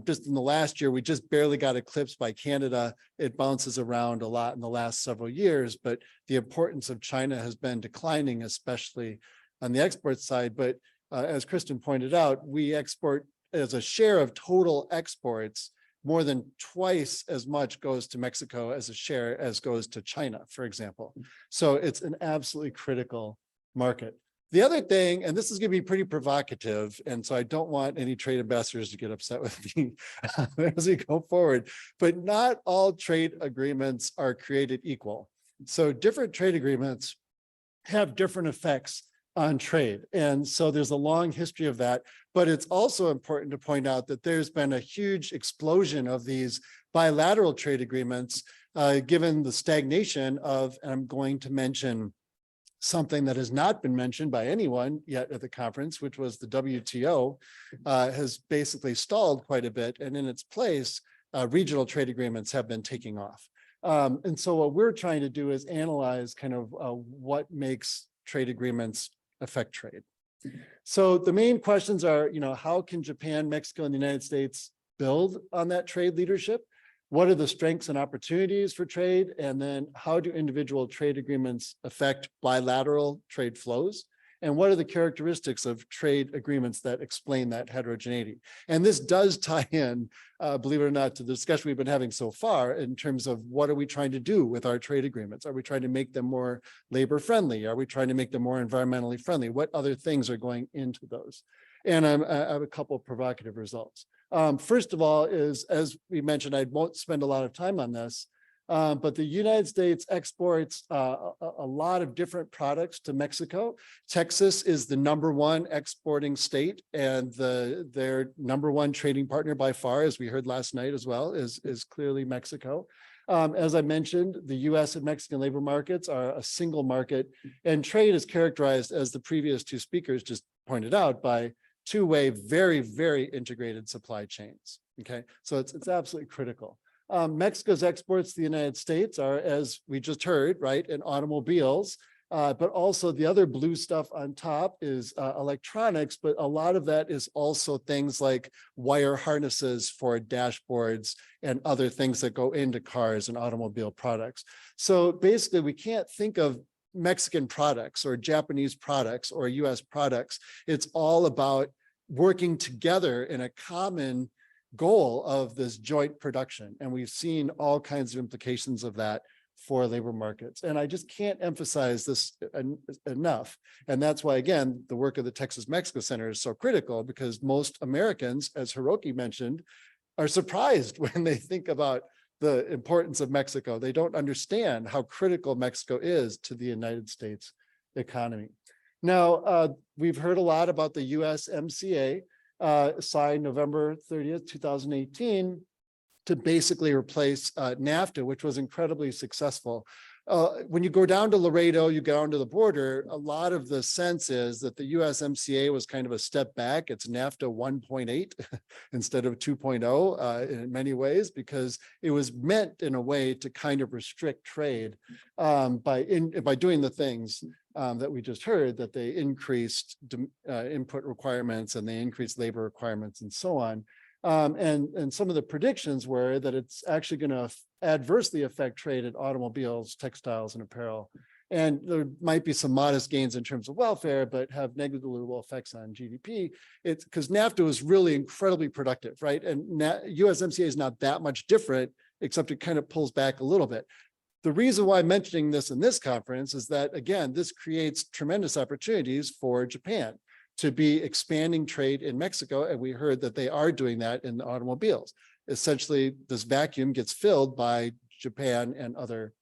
Just in the last year, we just barely got eclipsed by Canada. It bounces around a lot in the last several years, but the importance of China has been declining, especially on the export side. But as Kristen pointed out, we export as a share of total exports, more than twice as much goes to Mexico as a share as goes to China, for example. So it's an absolutely critical market. The other thing, and this is going to be pretty provocative, and so I don't want any trade ambassadors to get upset with me as we go forward, but not all trade agreements are created equal. So different trade agreements have different effects on trade. And so there's a long history of that, but it's also important to point out that there's been a huge explosion of these bilateral trade agreements, given the stagnation of, and I'm going to mention something that has not been mentioned by anyone yet at the conference, which was the WTO, has basically stalled quite a bit. And in its place, regional trade agreements have been taking off. And so what we're trying to do is analyze kind of what makes trade agreements affect trade. So the main questions are, how can Japan, Mexico, and the United States build on that trade leadership? What are the strengths and opportunities for trade? And then how do individual trade agreements affect bilateral trade flows? And what are the characteristics of trade agreements that explain that heterogeneity? And this does tie in, believe it or not, to the discussion we've been having so far in terms of what are we trying to do with our trade agreements? Are we trying to make them more labor friendly? Are we trying to make them more environmentally friendly? What other things are going into those? And I have a couple of provocative results. First of all is, as we mentioned, I won't spend a lot of time on this, but the United States exports a lot of different products to Mexico. Texas is the #1 exporting state, and their #1 trading partner by far, as we heard last night as well, is clearly Mexico. As I mentioned, the US and Mexican labor markets are a single market, and trade is characterized, as the previous two speakers just pointed out, by two-way, very, very integrated supply chains. Okay, so it's absolutely critical. Mexico's exports to the United States are, as we just heard, right, in automobiles, but also the other blue stuff on top is electronics, but a lot of that is also things like wire harnesses for dashboards and other things that go into cars and automobile products. So basically, we can't think of Mexican products or Japanese products or US products. It's all about working together in a common goal of this joint production. And we've seen all kinds of implications of that for labor markets. And I just can't emphasize this enough. And that's why, again, the work of the Texas-Mexico Center is so critical, because most Americans, as Hiroki mentioned, are surprised when they think about the importance of Mexico. They don't understand how critical Mexico is to the United States economy. Now, we've heard a lot about the USMCA signed November 30th, 2018, to basically replace NAFTA, which was incredibly successful. When you go down to Laredo, you go down to the border, a lot of the sense is that the USMCA was kind of a step back. It's NAFTA 1.8 instead of 2.0 in many ways, because it was meant in a way to kind of restrict trade by doing the things that we just heard, that they increased input requirements and they increased labor requirements and so on. And some of the predictions were that it's actually going to adversely affect trade in automobiles, textiles, and apparel. And there might be some modest gains in terms of welfare, but have negligible effects on GDP. It's because NAFTA was really incredibly productive, right? And USMCA is not that much different, except it kind of pulls back a little bit. The reason why I'm mentioning this in this conference is that, again, this creates tremendous opportunities for Japan to be expanding trade in Mexico. And we heard that they are doing that in the automobiles. Essentially, this vacuum gets filled by Japan and other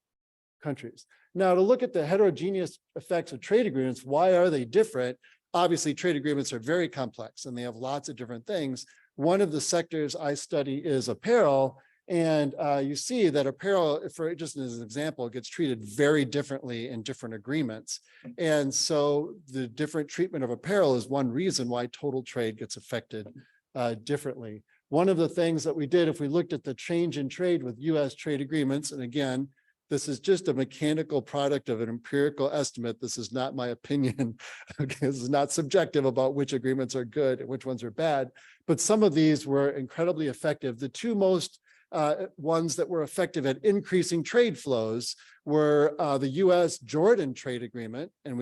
countries. Now, to look at the heterogeneous effects of trade agreements, why are they different? Obviously, trade agreements are very complex and they have lots of different things. One of the sectors I study is apparel. And you see that apparel, for just as an example, gets treated very differently in different agreements. And so the different treatment of apparel is one reason why total trade gets affected differently. One of the things that we did, if we looked at the change in trade with US trade agreements, and again, this is just a mechanical product of an empirical estimate. This is not my opinion. Okay, this is not subjective about which agreements are good and which ones are bad, but some of these were incredibly effective. The two most ones that were effective at increasing trade flows were the US-Jordan trade agreement, and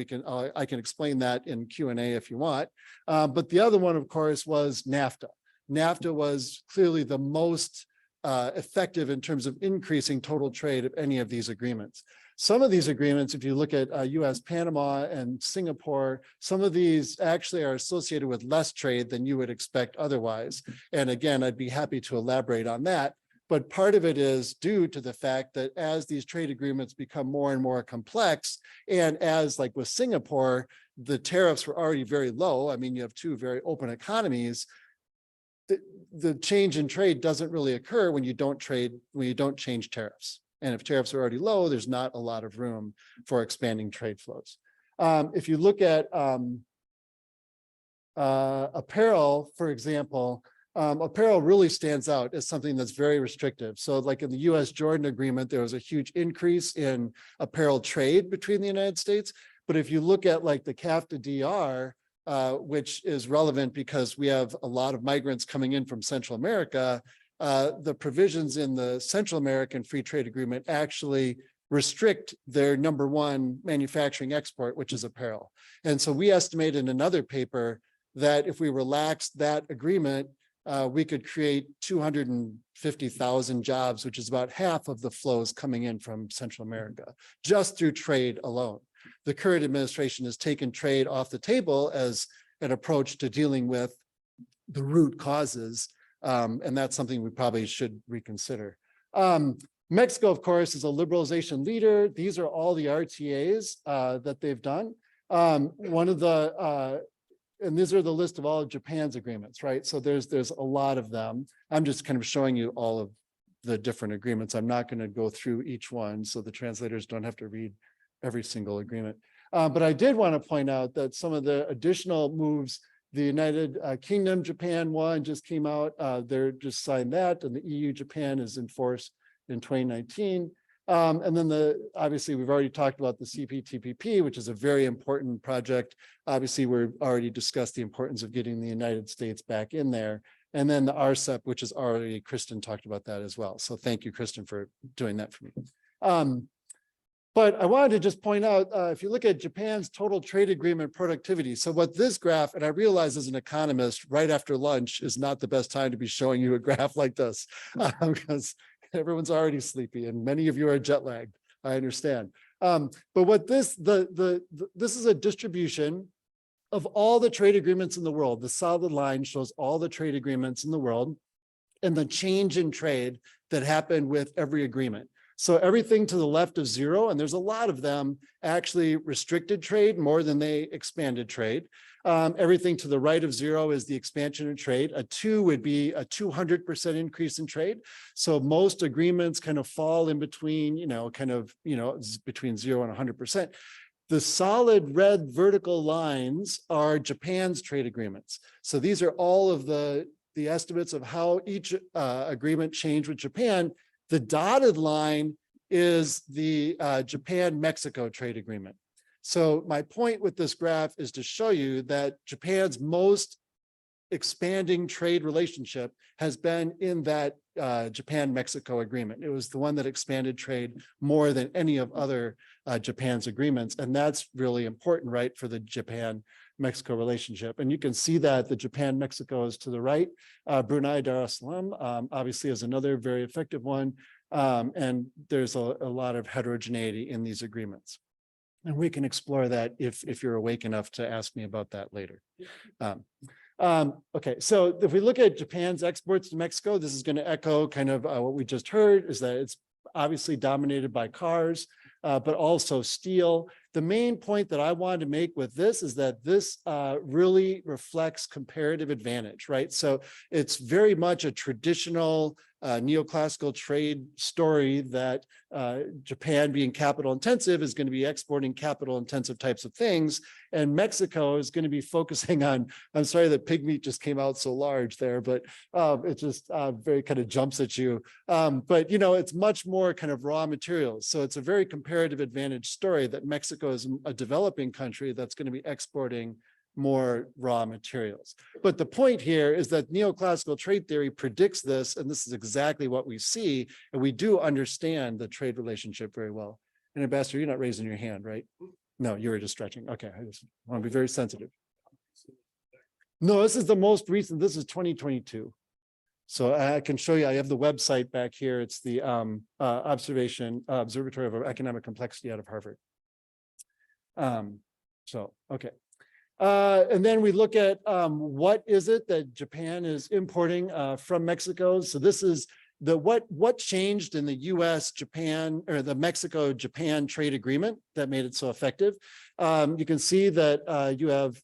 I can explain that in Q&A if you want. But the other one, of course, was NAFTA. NAFTA was clearly the most effective in terms of increasing total trade of any of these agreements. Some of these agreements, if you look at US-Panama and Singapore, some of these actually are associated with less trade than you would expect otherwise. And again, I'd be happy to elaborate on that. But part of it is due to the fact that as these trade agreements become more and more complex, and as like with Singapore, the tariffs were already very low. I mean, you have two very open economies. The change in trade doesn't really occur when you don't change tariffs. And if tariffs are already low, there's not a lot of room for expanding trade flows. If you look at apparel, for example, apparel really stands out as something that's very restrictive. So like in the US-Jordan agreement, there was a huge increase in apparel trade between the United States. But if you look at like the CAFTA-DR, which is relevant because we have a lot of migrants coming in from Central America, the provisions in the Central American Free Trade Agreement actually restrict their number one manufacturing export, which is apparel. And so we estimate in another paper that if we relaxed that agreement, we could create 250,000 jobs, which is about half of the flows coming in from Central America, just through trade alone. The current administration has taken trade off the table as an approach to dealing with the root causes, and that's something we probably should reconsider. Mexico, of course, is a liberalization leader. These are all the RTAs that they've done. One of the and these are the list of all of Japan's agreements, right? So there's a lot of them. I'm just kind of showing you all of the different agreements. I'm not going to go through each one, so the translators don't have to read every single agreement. But I did want to point out that some of the additional moves, the United Kingdom, Japan one just came out. They're just signed that, and the EU, Japan is in force in 2019. And then obviously we've already talked about the CPTTP, which is a very important project. Obviously, we've already discussed the importance of getting the United States back in there. And then the RCEP, which is already, Kristen talked about that as well. So thank you, Kristen, for doing that for me. But I wanted to just point out, if you look at Japan's total trade agreement productivity, so what this graph, and I realize as an economist, right after lunch is not the best time to be showing you a graph like this, because everyone's already sleepy and many of you are jet lagged, I understand. But what this is a distribution of all the trade agreements in the world. The solid line shows all the trade agreements in the world and the change in trade that happened with every agreement. So everything to the left of zero, and there's a lot of them, actually restricted trade more than they expanded trade. Everything to the right of zero is the expansion of trade. A 2 would be a 200% increase in trade. So most agreements kind of fall in between, between 0 and 100%. The solid red vertical lines are Japan's trade agreements. So these are all of the estimates of how each agreement changed with Japan. The dotted line is the Japan-Mexico trade agreement. So my point with this graph is to show you that Japan's most expanding trade relationship has been in that Japan-Mexico agreement. It was the one that expanded trade more than any of other Japan's agreements. And that's really important, right, for the Japan-Mexico relationship. And you can see that the Japan-Mexico is to the right. Brunei Darussalam obviously is another very effective one. And there's a lot of heterogeneity in these agreements. And we can explore that if you're awake enough to ask me about that later. Okay, so if we look at Japan's exports to Mexico, this is going to echo kind of what we just heard, is that it's obviously dominated by cars, but also steel. The main point that I wanted to make with this is that this really reflects comparative advantage, right? So it's very much a traditional neoclassical trade story that Japan, being capital intensive, is going to be exporting capital intensive types of things. And Mexico is going to be focusing on, I'm sorry that pig meat just came out so large there, but it just very kind of jumps at you. But, it's much more kind of raw materials. So it's a very comparative advantage story that Mexico is a developing country that's going to be exporting more raw materials. But the point here is that neoclassical trade theory predicts this, and this is exactly what we see, and we do understand the trade relationship very well. And Ambassador, you're not raising your hand, right? No, you were just stretching. Okay, I just want to be very sensitive. No, this is the most recent, this is 2022. So I can show you, I have the website back here. It's the Observatory of Economic Complexity out of Harvard. Okay. And then we look at what is it that Japan is importing from Mexico. So this is what changed in the US-Japan or the Mexico-Japan trade agreement that made it so effective. You can see that you have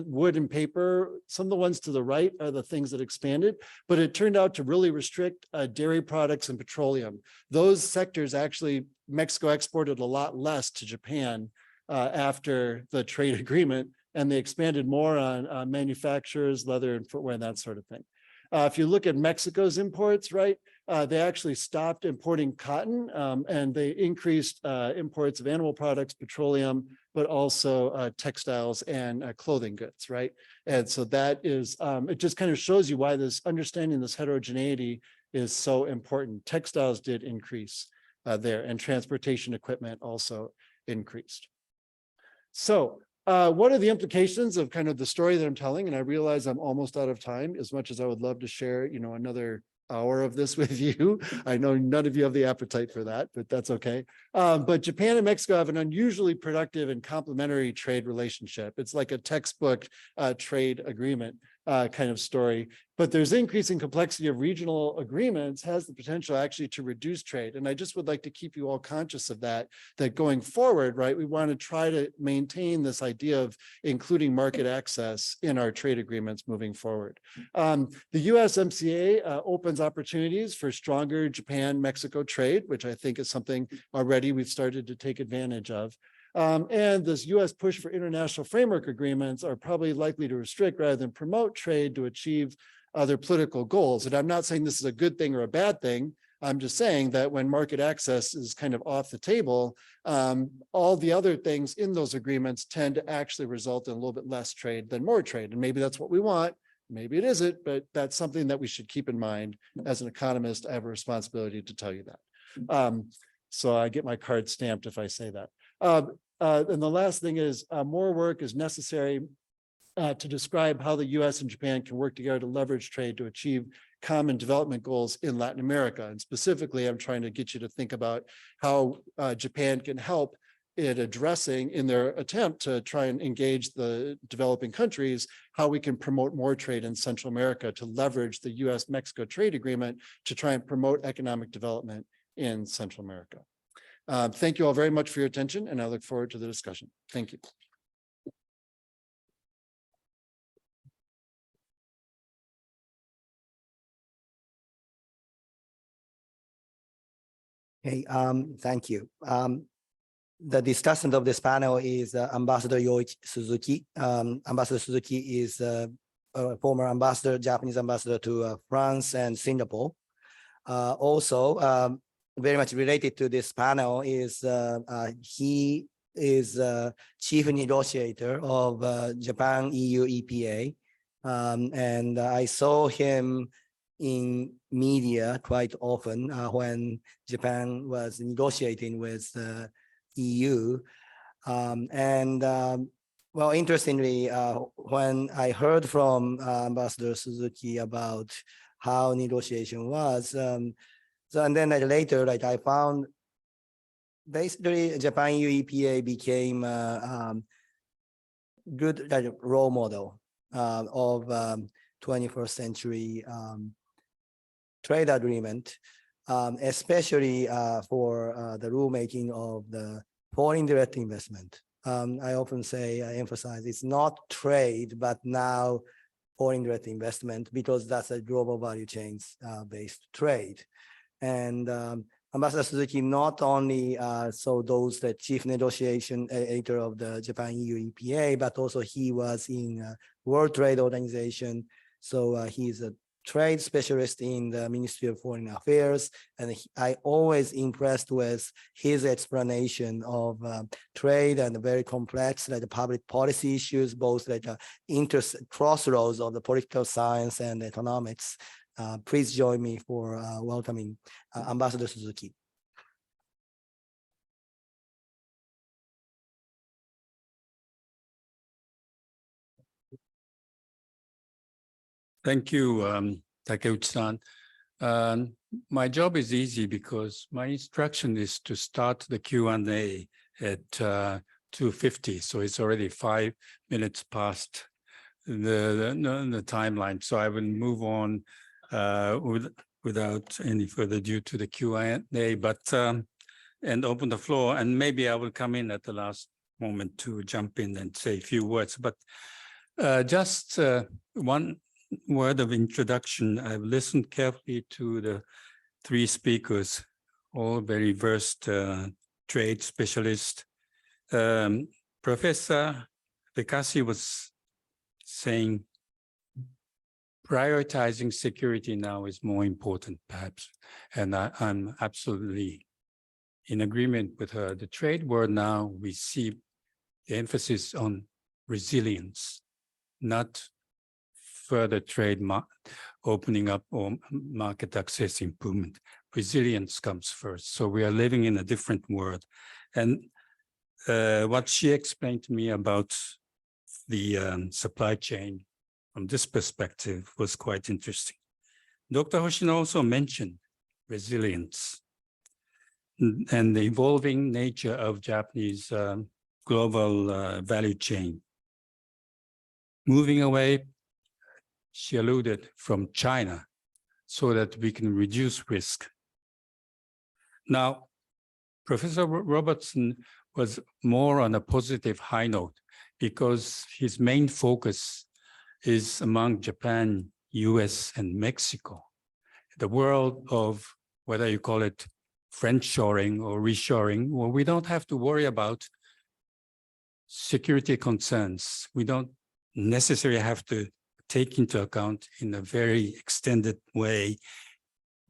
wood and paper. Some of the ones to the right are the things that expanded, but it turned out to really restrict dairy products and petroleum. Those sectors actually, Mexico exported a lot less to Japan after the trade agreement, and they expanded more on manufacturers, leather and footwear, and that sort of thing. If you look at Mexico's imports, right, they actually stopped importing cotton and they increased imports of animal products, petroleum, but also textiles and clothing goods, right? And so that is, it just kind of shows you why this understanding this heterogeneity is so important. Textiles did increase there, and transportation equipment also increased. So what are the implications of kind of the story that I'm telling? And I realize I'm almost out of time, as much as I would love to share, another hour of this with you. I know none of you have the appetite for that, but that's okay. But Japan and Mexico have an unusually productive and complementary trade relationship. It's like a textbook trade agreement kind of story. But there's increasing complexity of regional agreements has the potential actually to reduce trade. And I just would like to keep you all conscious of that going forward, right? We want to try to maintain this idea of including market access in our trade agreements moving forward. The USMCA opens opportunities for stronger Japan-Mexico trade, which I think is something already we've started to take advantage of. And this US push for international framework agreements are probably likely to restrict rather than promote trade to achieve other political goals. And I'm not saying this is a good thing or a bad thing. I'm just saying that when market access is kind of off the table, all the other things in those agreements tend to actually result in a little bit less trade than more trade. And maybe that's what we want. Maybe it isn't, but that's something that we should keep in mind. As an economist, I have a responsibility to tell you that. So I get my card stamped if I say that. And the last thing is more work is necessary to describe how the US and Japan can work together to leverage trade to achieve common development goals in Latin America. And specifically, I'm trying to get you to think about how Japan can help in addressing, in their attempt to try and engage the developing countries, how we can promote more trade in Central America to leverage the US-Mexico trade agreement to try and promote economic development in Central America. Thank you all very much for your attention, and I look forward to the discussion. Thank you. Okay, thank you. The discussant of this panel is Ambassador Yoichi Suzuki. Ambassador Suzuki is a former ambassador, Japanese ambassador to France and Singapore. Also, very much related to this panel is he is chief negotiator of Japan EU EPA. And I saw him in media quite often when Japan was negotiating with the EU. Well, interestingly, when I heard from Ambassador Suzuki about how negotiation was, and then later, I found basically Japan EU EPA became a good role model of 21st century trade agreement, especially for the rulemaking of the foreign direct investment. I often say, I emphasize, it's not trade, but now foreign direct investment, because that's a global value chains based trade. And Ambassador Suzuki not only saw those the chief negotiation editor of the Japan EU EPA, but also he was in World Trade Organization. So he's a trade specialist in the Ministry of Foreign Affairs. And I always impressed with his explanation of trade and the very complex the public policy issues, both crossroads of the political science and economics. Please join me for welcoming Ambassador Suzuki. Thank you, Takeuchi-san. My job is easy because my instruction is to start the Q&A at 2:50, so it's already 5 minutes past the timeline. So I will move on without any further ado to the Q&A, but and open the floor, and maybe I will come in at the last moment to jump in and say a few words. But just one word of introduction. I've listened carefully to the three speakers, all very versed trade specialists. Professor Bekasi was saying prioritizing security now is more important, perhaps. And I'm absolutely in agreement with her. The trade world now, we see the emphasis on resilience, not further trade opening up or market access improvement. Resilience comes first. So we are living in a different world. And what she explained to me about the supply chain from this perspective was quite interesting. Dr. Hoshino also mentioned resilience and the evolving nature of Japanese global value chain. Moving away, she alluded, from China so that we can reduce risk. Now, Professor Robertson was more on a positive high note because his main focus is among Japan, US, and Mexico. The world of whether you call it friendshoring or reshoring, well, we don't have to worry about security concerns. We don't necessarily have to take into account in a very extended way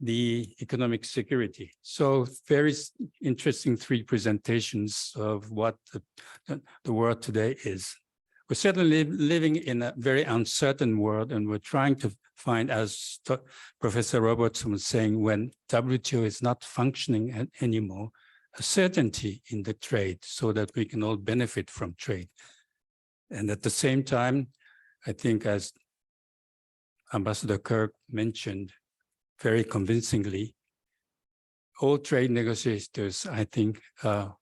the economic security. So very interesting three presentations of what the world today is. We're certainly living in a very uncertain world, and we're trying to find, as Professor Robertson was saying, when WTO is not functioning anymore, a certainty in the trade so that we can all benefit from trade. And at the same time, I think as Ambassador Kirk mentioned very convincingly, all trade negotiators, I think, are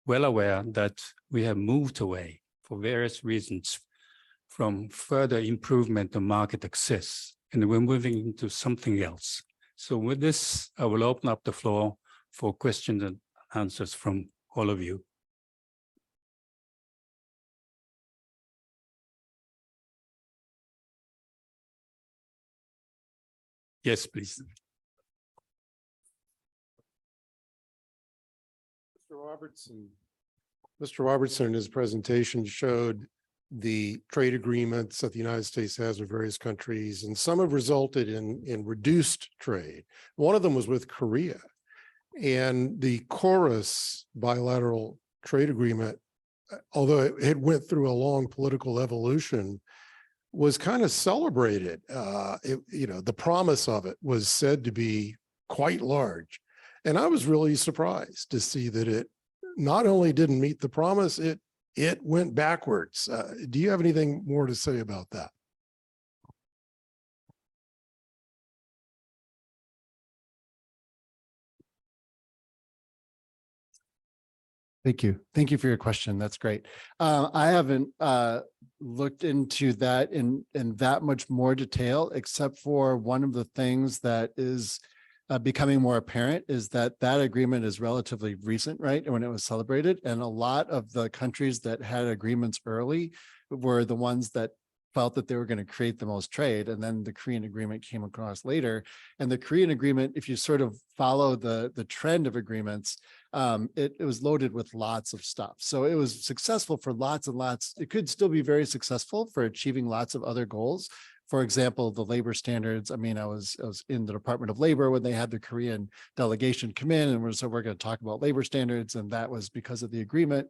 well aware that we have moved away for various reasons from further improvement of market access, and we're moving into something else. So with this, I will open up the floor for questions and answers from all of you. Yes, please. Mr. Robertson, in his presentation showed the trade agreements that the United States has with various countries, and some have resulted in reduced trade. One of them was with Korea. And the Chorus bilateral trade agreement, although it went through a long political evolution, was kind of celebrated. The promise of it was said to be quite large. And I was really surprised to see that it not only didn't meet the promise, it went backwards. Do you have anything more to say about that? Thank you. Thank you for your question. That's great. I haven't looked into that in that much more detail, except for one of the things that is becoming more apparent is that agreement is relatively recent, right? When it was celebrated, and a lot of the countries that had agreements early were the ones that felt that they were going to create the most trade. And then the Korean agreement came across later. And the Korean agreement, if you sort of follow the trend of agreements, it was loaded with lots of stuff. So it was successful for lots and lots. It could still be very successful for achieving lots of other goals. For example, the labor standards. I mean, I was in the Department of Labor when they had the Korean delegation come in, and we're going to talk about labor standards, and that was because of the agreement.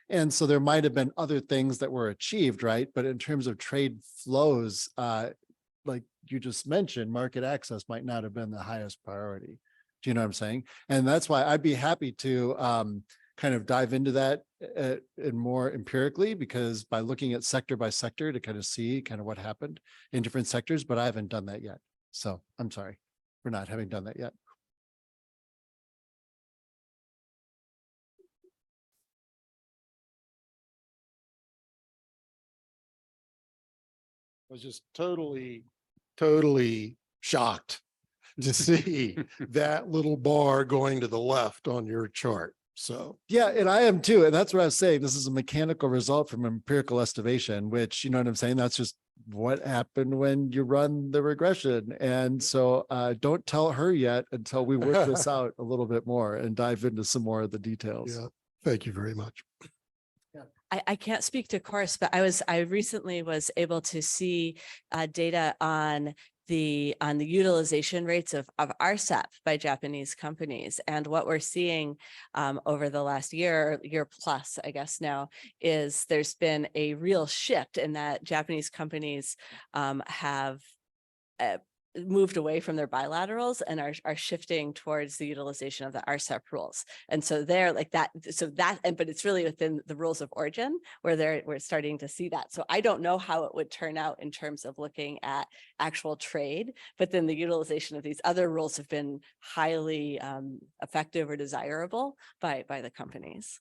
And so there might have been other things that were achieved, right? But in terms of trade flows, like you just mentioned, market access might not have been the highest priority. Do you know what I'm saying? And that's why I'd be happy to kind of dive into that and more empirically, because by looking at sector by sector to kind of see kind of what happened in different sectors, but I haven't done that yet. So I'm sorry for not having done that yet. I was just totally shocked to see that little bar going to the left on your chart. So yeah, and I am too. And that's what I was saying. This is a mechanical result from empirical estimation, which, you know what I'm saying? That's just what happened when you run the regression. And so don't tell her yet until we work this out a little bit more and dive into some more of the details. yeah, thank you very much. I can't speak to Chorus, but I recently was able to see data on the utilization rates of RCEP by Japanese companies. And what we're seeing over the last year plus, I guess now, is there's been a real shift in that Japanese companies have moved away from their bilaterals and are shifting towards the utilization of the RCEP rules. And so they're like that. So that, but it's really within the rules of origin where we're starting to see that. So I don't know how it would turn out in terms of looking at actual trade, but then the utilization of these other rules have been highly effective or desirable by the companies.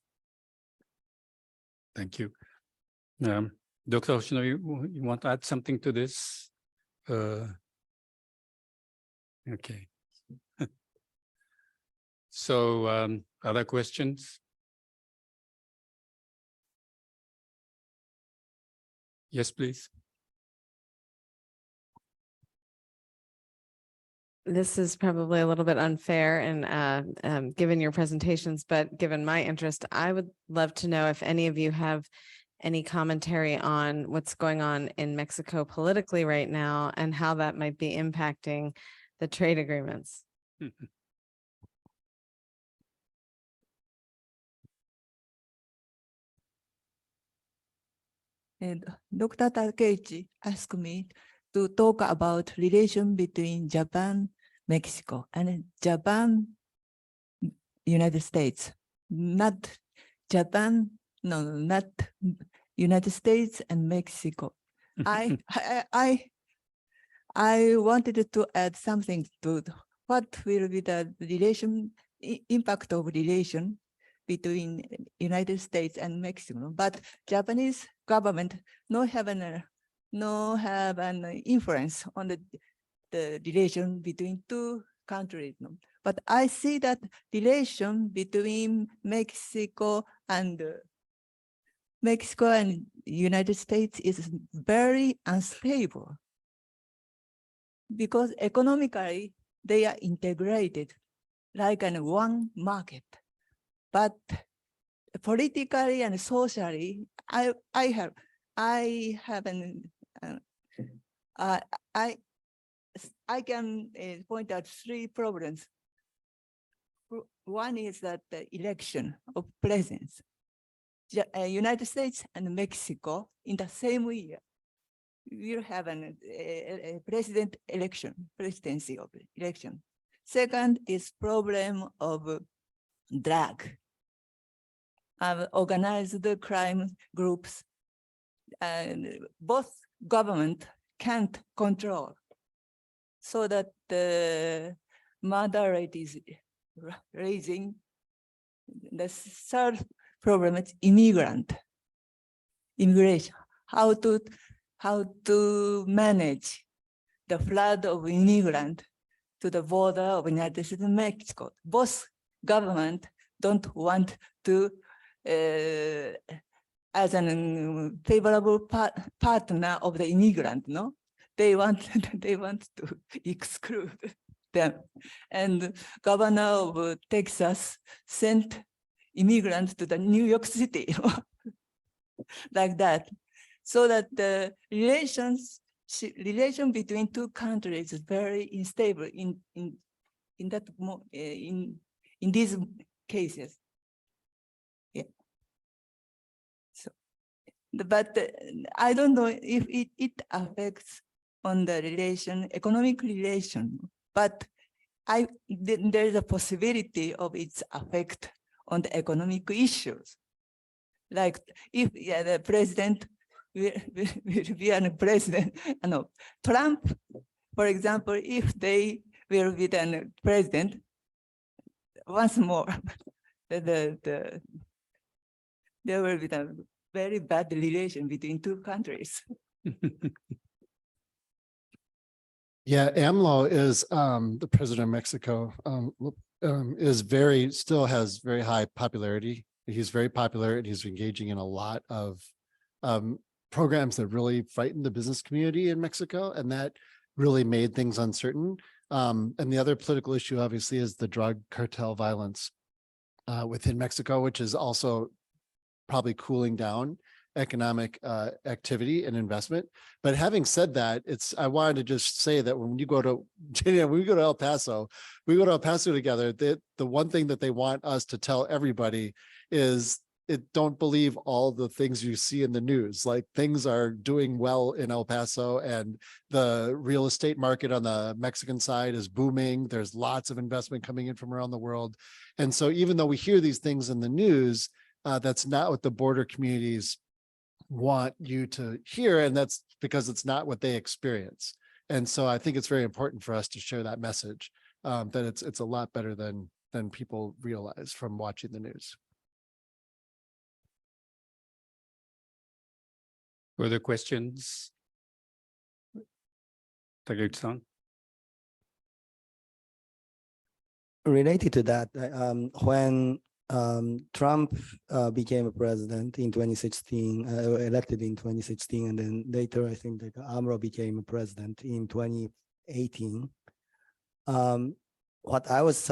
Thank you. Dr. Hoshino, you want to add something to this? Okay. So other questions? Yes, please. This is probably a little bit unfair and given your presentations, but given my interest, I would love to know if any of you have any commentary on what's going on in Mexico politically right now and how that might be impacting the trade agreements. And Dr. Takeuchi asked me to talk about relation between Japan, Mexico, and Japan United States, not Japan, no, not United States and Mexico. I wanted to add something to what will be the impact of relation between United States and Mexico, but Japanese government no have an influence on the relation between two countries. No? But I see that relation between Mexico and United States is very unstable because economically they are integrated like in one market. But politically and socially, I can point out three problems. One is that the election of presidents. United States and Mexico in the same year will have a presidency of election. Second is problem of drug. Organized crime groups, and both government can't control, so that the murder rate is raising. The third problem is immigration. How to manage the flood of immigrant to the border of United States and Mexico. Both government don't want to as a favorable partner of the immigrant, no? They want to exclude them. And governor of Texas sent immigrants to the New York City, like that. So that the relation between two countries is very unstable in these cases. Yeah. So, but I don't know if it affects on the economic relation, but there is a possibility of its effect on the economic issues. Like if the president will be a president, no, Trump, for example, if they will be the president, once more, there will be a very bad relation between two countries. Yeah, AMLO is the president of Mexico, still has very high popularity. He's very popular and he's engaging in a lot of programs that really frighten the business community in Mexico, and that really made things uncertain. And the other political issue, obviously, is the drug cartel violence within Mexico, which is also probably cooling down economic activity and investment. But having said that, I wanted to just say that when we go to El Paso, together, the one thing that they want us to tell everybody is don't believe all the things you see in the news. Like, things are doing well in El Paso, and the real estate market on the Mexican side is booming. There's lots of investment coming in from around the world. And so even though we hear these things in the news, that's not what the border communities want you to hear, and that's because it's not what they experience. And so I think it's very important for us to share that message, that it's a lot better than people realize from watching the news. Further questions? Takeuchi-san? Related to that, when Trump became a president in 2016, elected in 2016, and then later I think that AMLO became a president in 2018. What I was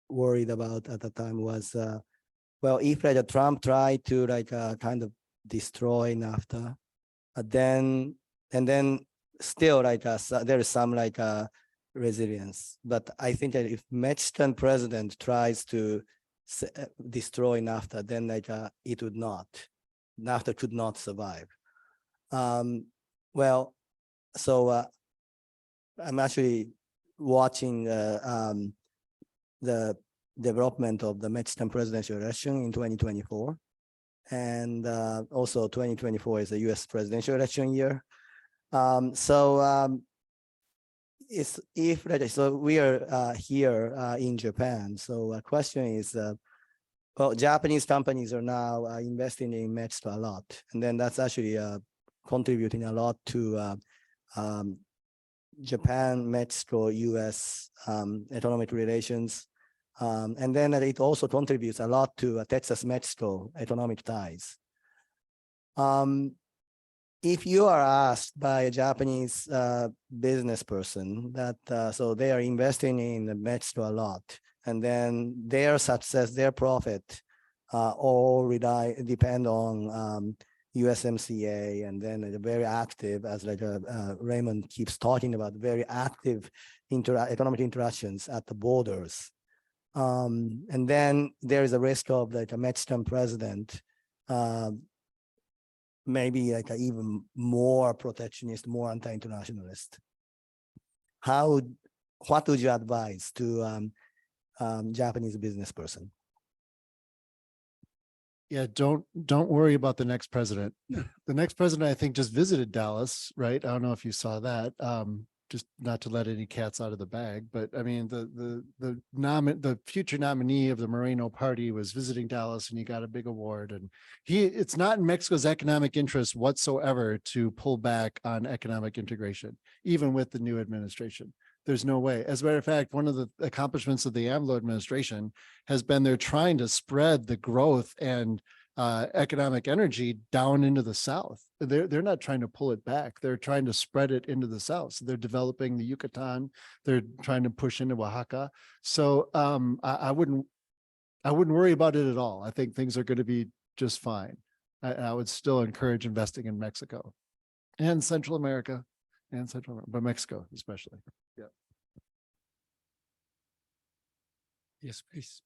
worried about at the time was, well, if like Trump tried to kind of destroy NAFTA, then still there is some resilience. But I think that if Mexican president tries to destroy NAFTA, then it would not. NAFTA could not survive. Well, so I'm actually watching the development of the Mexican presidential election in 2024. And also 2024 is the US presidential election year. So we are here in Japan. So a question is, well, Japanese companies are now investing in Mexico a lot, and then that's actually contributing a lot to Japan, Mexico, US economic relations. And then it also contributes a lot to Texas-Mexico economic ties. If you are asked by a Japanese business person that, so they are investing in Mexico a lot, and then their success, their profit all depend on USMCA, and then they're very active, as like Raymond keeps talking about, very active economic interactions at the borders. And then there is a risk of like a Mexican president, maybe like even more protectionist, more anti-internationalist. What would you advise to Japanese business person? Yeah, don't worry about the next president. The next president, I think, just visited Dallas, right? I don't know if you saw that. Just not to let any cats out of the bag, but I mean, the future nominee of the Moreno Party was visiting Dallas, and he got a big award. And it's not in Mexico's economic interest whatsoever to pull back on economic integration, even with the new administration. There's no way. As a matter of fact, one of the accomplishments of the AMLO administration has been they're trying to spread the growth and economic energy down into the South. They're not trying to pull it back. They're trying to spread it into the South. So they're developing the Yucatan. They're trying to push into Oaxaca. So I wouldn't worry about it at all. I think things are going to be just fine. I would still encourage investing in Mexico and Central America, but Mexico especially. Yeah. Yes, please.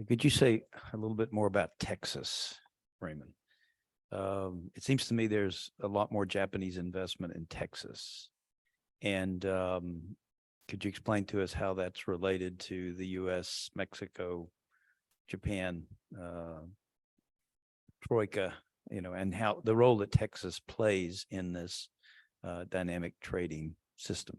Could you say a little bit more about Texas, Raymond? It seems to me there's a lot more Japanese investment in Texas. And could you explain to us how that's related to the US, Mexico, Japan, troika, and how the role that Texas plays in this dynamic trading system?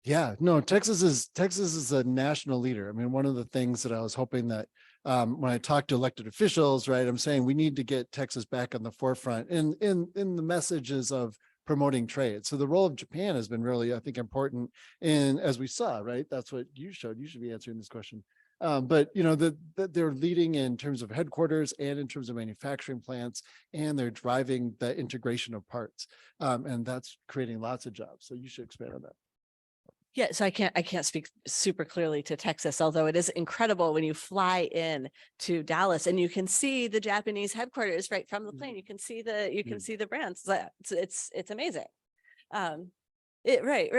Yeah, no, Texas is a national leader. I mean, one of the things that I was hoping that when I talk to elected officials, right, I'm saying we need to get Texas back on the forefront in the messages of promoting trade. So the role of Japan has been really, I think, important. And as we saw, right, that's what you showed. You should be answering this question. But they're leading in terms of headquarters and in terms of manufacturing plants, and they're driving the integration of parts, and that's creating lots of jobs. So you should expand on that. Yeah, so I can't speak super clearly to Texas, although it is incredible when you fly in to Dallas and you can see the Japanese headquarters right from the plane. You can see the brands. It's amazing. Right.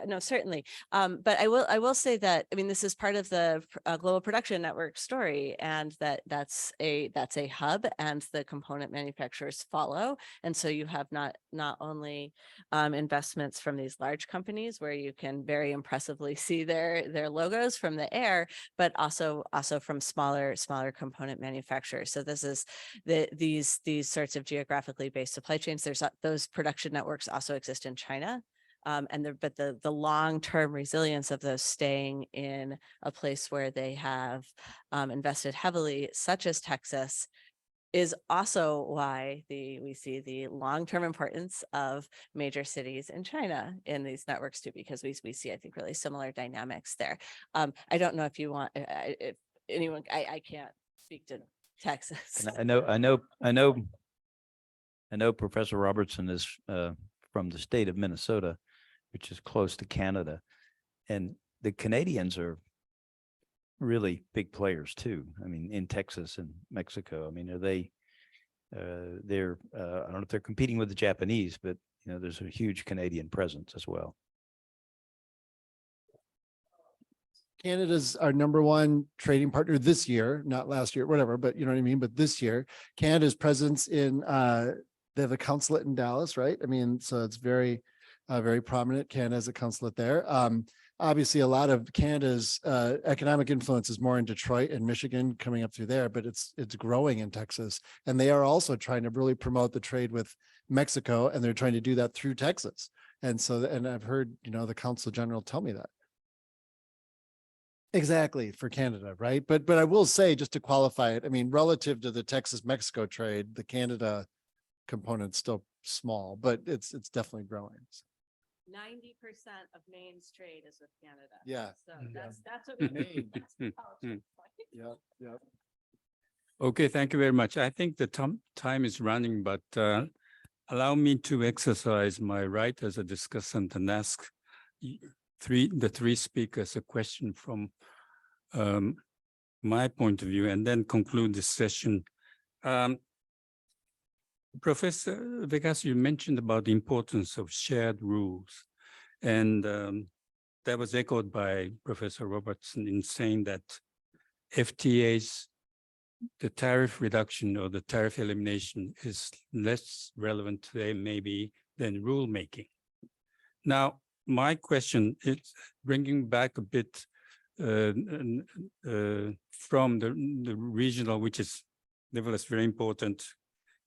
No, certainly. But I will say that, I mean, this is part of the Global Production Network story, and that's a hub, and the component manufacturers follow. And so you have not only investments from these large companies where you can very impressively see their logos from the air, but also from smaller component manufacturers. So this is these sorts of geographically based supply chains. Those production networks also exist in China. But the long-term resilience of those staying in a place where they have invested heavily, such as Texas, is also why we see the long-term importance of major cities in China in these networks too, because we see, I think, really similar dynamics there. I don't know if you want, if anyone, I can't speak to Texas. And I know Professor Robertson is from the state of Minnesota, which is close to Canada, and the Canadians are really big players too. I mean, in Texas and Mexico. I mean, are they? They're I don't know if they're competing with the Japanese, but there's a huge Canadian presence as well. Canada's our number one trading partner this year, not last year, whatever, but you know what I mean? But this year, Canada's presence in, they have a consulate in Dallas, right? I mean, so it's very, very prominent. Canada has a consulate there. Obviously, a lot of Canada's economic influence is more in Detroit and Michigan coming up through there, but it's growing in Texas. And they are also trying to really promote the trade with Mexico, and they're trying to do that through Texas. And so, and I've heard, you know, the Consul General tell me that. Exactly, for Canada, right? But I will say, just to qualify it, I mean, relative to the Texas-Mexico trade, the Canada component's still small, but it's definitely growing. 90% of Maine's trade is with Canada. Yeah. So Yeah. that's what we Maine. that's the politics. Yep, yep. Okay, thank you very much. I think the time is running, but allow me to exercise my right as a discussant and ask the three speakers a question from my point of view, and then conclude this session. Professor Vegas, you mentioned about the importance of shared rules, and that was echoed by Professor Robertson in saying that FTAs, the tariff reduction or the tariff elimination, is less relevant today maybe than rulemaking. Now, my question is bringing back a bit from the regional, which is nevertheless very important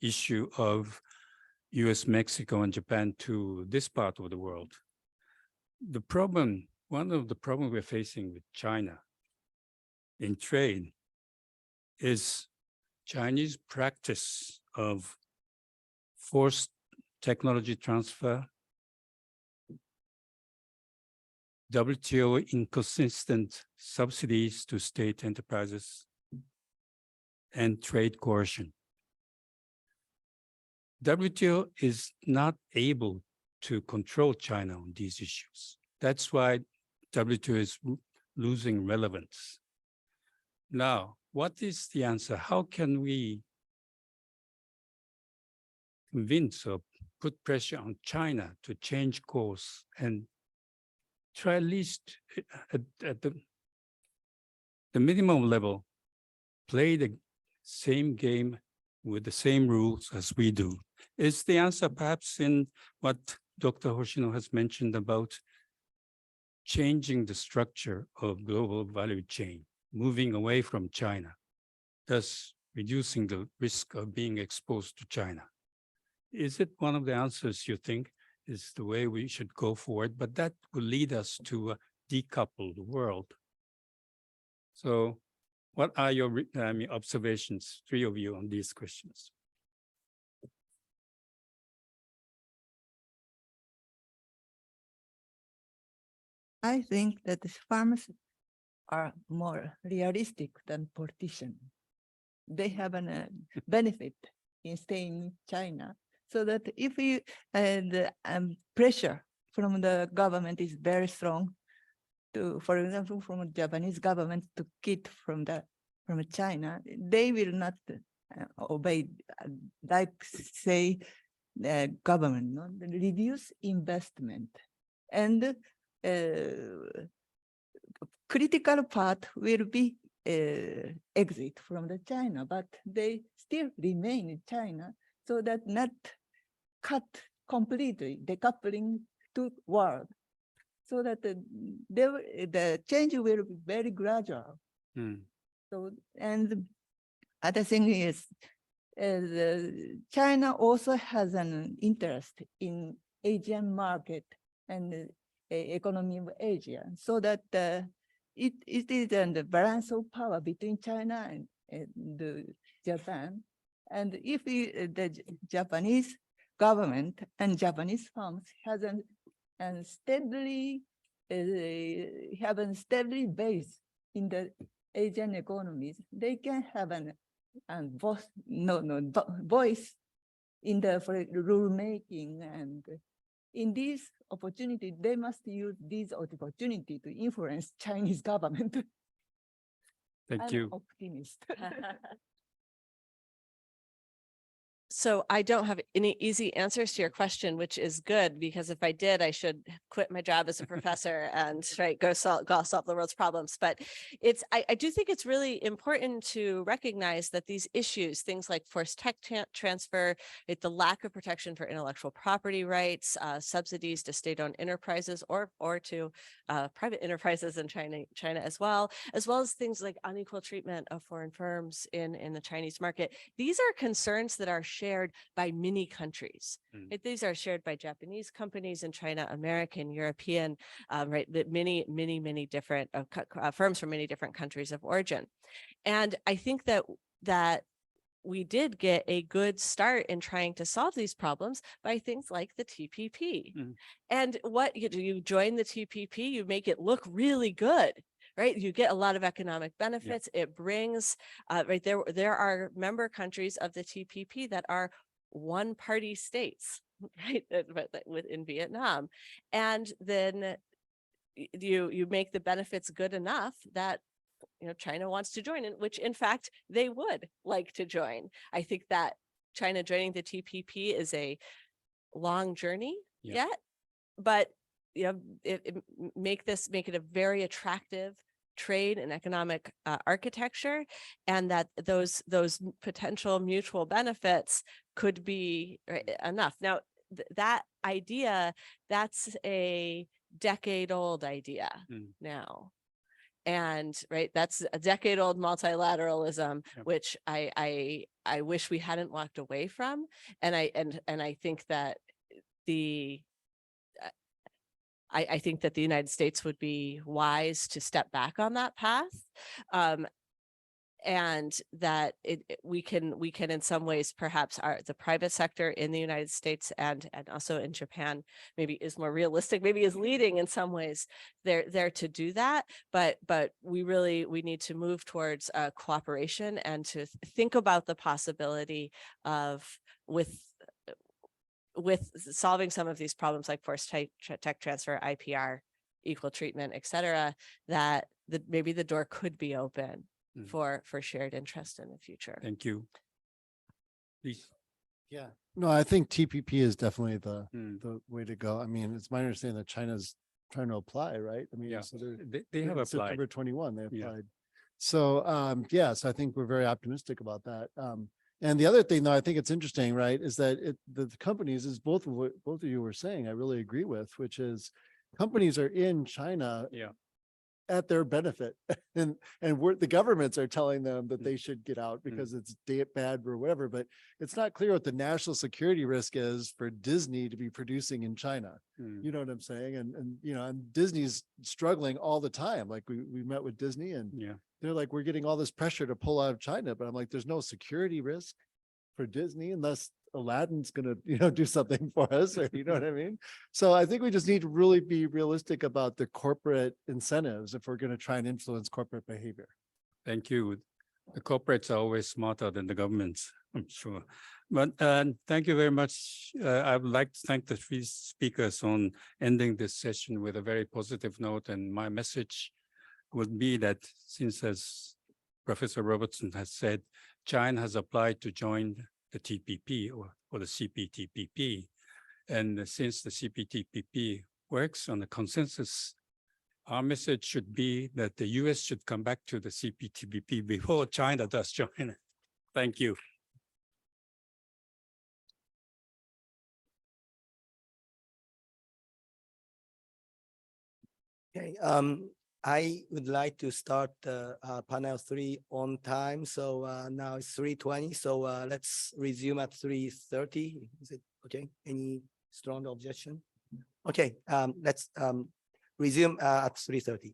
issue of US, Mexico, and Japan to this part of the world. The problem, one of the problems we're facing with China in trade is Chinese practice of forced technology transfer, WTO inconsistent subsidies to state enterprises, and trade coercion. WTO is not able to control China on these issues. That's why WTO is losing relevance. Now, what is the answer? How can we convince or put pressure on China to change course and try at least at the minimum level, play the same game with the same rules as we do? Is the answer perhaps in what Dr. Hoshino has mentioned about changing the structure of global value chain, moving away from China, thus reducing the risk of being exposed to China? Is it one of the answers you think is the way we should go forward? But that will lead us to a decoupled world. So what are your observations, three of you, on these questions? I think that the farmers are more realistic than politicians. They have a benefit in staying in China, so that if the pressure from the government is very strong, to, for example, from the Japanese government to get from China, they will not obey, like say, the government, no? Reduce investment, and critical part will be exit from the China, but they still remain in China, so that not cut completely, decoupling to world, so that the change will be very gradual. So, and other thing is, China also has an interest in Asian market and economy of Asia, so that it is the balance of power between China and Japan. And if the Japanese government and Japanese firms have a steadily base in the Asian economies, they can have voice in the rule making, and in this opportunity, they must use this opportunity to influence Chinese government. Thank I'm you. optimist. So I don't have any easy answers to your question, which is good, because if I did, I should quit my job as a professor and go solve the world's problems. But I do think it's really important to recognize that these issues, things like forced tech transfer, the lack of protection for intellectual property rights, subsidies to state-owned enterprises or to private enterprises in China as well as things like unequal treatment of foreign firms in the Chinese market. These are concerns that are shared by many countries. These are shared by Japanese companies in China, American, European, that many different firms from many different countries of origin. And I think that we did get a good start in trying to solve these problems by things like the TPP. And what you join the TPP, you make it look really good. Right, you get a lot of economic benefits. It brings there are member countries of the TPP that are one-party states, right? Within Vietnam, and then you make the benefits good enough that China wants to join, which in fact they would like to join. I think that China joining the TPP is a long journey yet, but make it a very attractive trade and economic architecture, and that those potential mutual benefits could be enough. Now, that idea, that's a decade-old idea now. And that's a decade-old multilateralism, which I wish we hadn't walked away from. And I think that I think that the United States would be wise to step back on that path, and that we can in some ways, perhaps the private sector in the United States and also in Japan maybe is more realistic, maybe is leading in some ways there to do that. But we need to move towards cooperation and to think about the possibility of with solving some of these problems like forced tech transfer, IPR, equal treatment, et cetera, that maybe the door could be open for shared interest in the future. Thank you. Please. Yeah, no, I think TPP is definitely the way to go. I mean, it's my understanding that China's trying to apply, right? I mean, so They have applied. September 21, they applied. So, so I think we're very optimistic about that. And the other thing, though, I think it's interesting, right, is that the companies, is both of you were saying, I really agree with, which is companies are in China at their benefit, and the governments are telling them that they should get out because it's bad or whatever. But it's not clear what the national security risk is for Disney to be producing in China. You know what I'm saying? And Disney's struggling all the time. Like we met with Disney, and they're like, we're getting all this pressure to pull out of China, but I'm like, there's no security risk for Disney unless Aladdin's going to, do something for us, or, you know what I mean? So I think we just need to really be realistic about the corporate incentives if we're going to try and influence corporate behavior. Thank you. The corporates are always smarter than the governments, I'm sure. But thank you very much. I would like to thank the three speakers on ending this session with a very positive note. And my message would be that, since, as Professor Robertson has said, China has applied to join the TPP or the CPTTP. And since the CPTTP works on the consensus, our message should be that the US should come back to the CPTPP before China does join it. Thank you. Okay, I would like to start panel 3 on time. So now it's 3:20. So let's resume at 3:30. Is it okay? Any strong objection? Okay, let's resume at 3:30.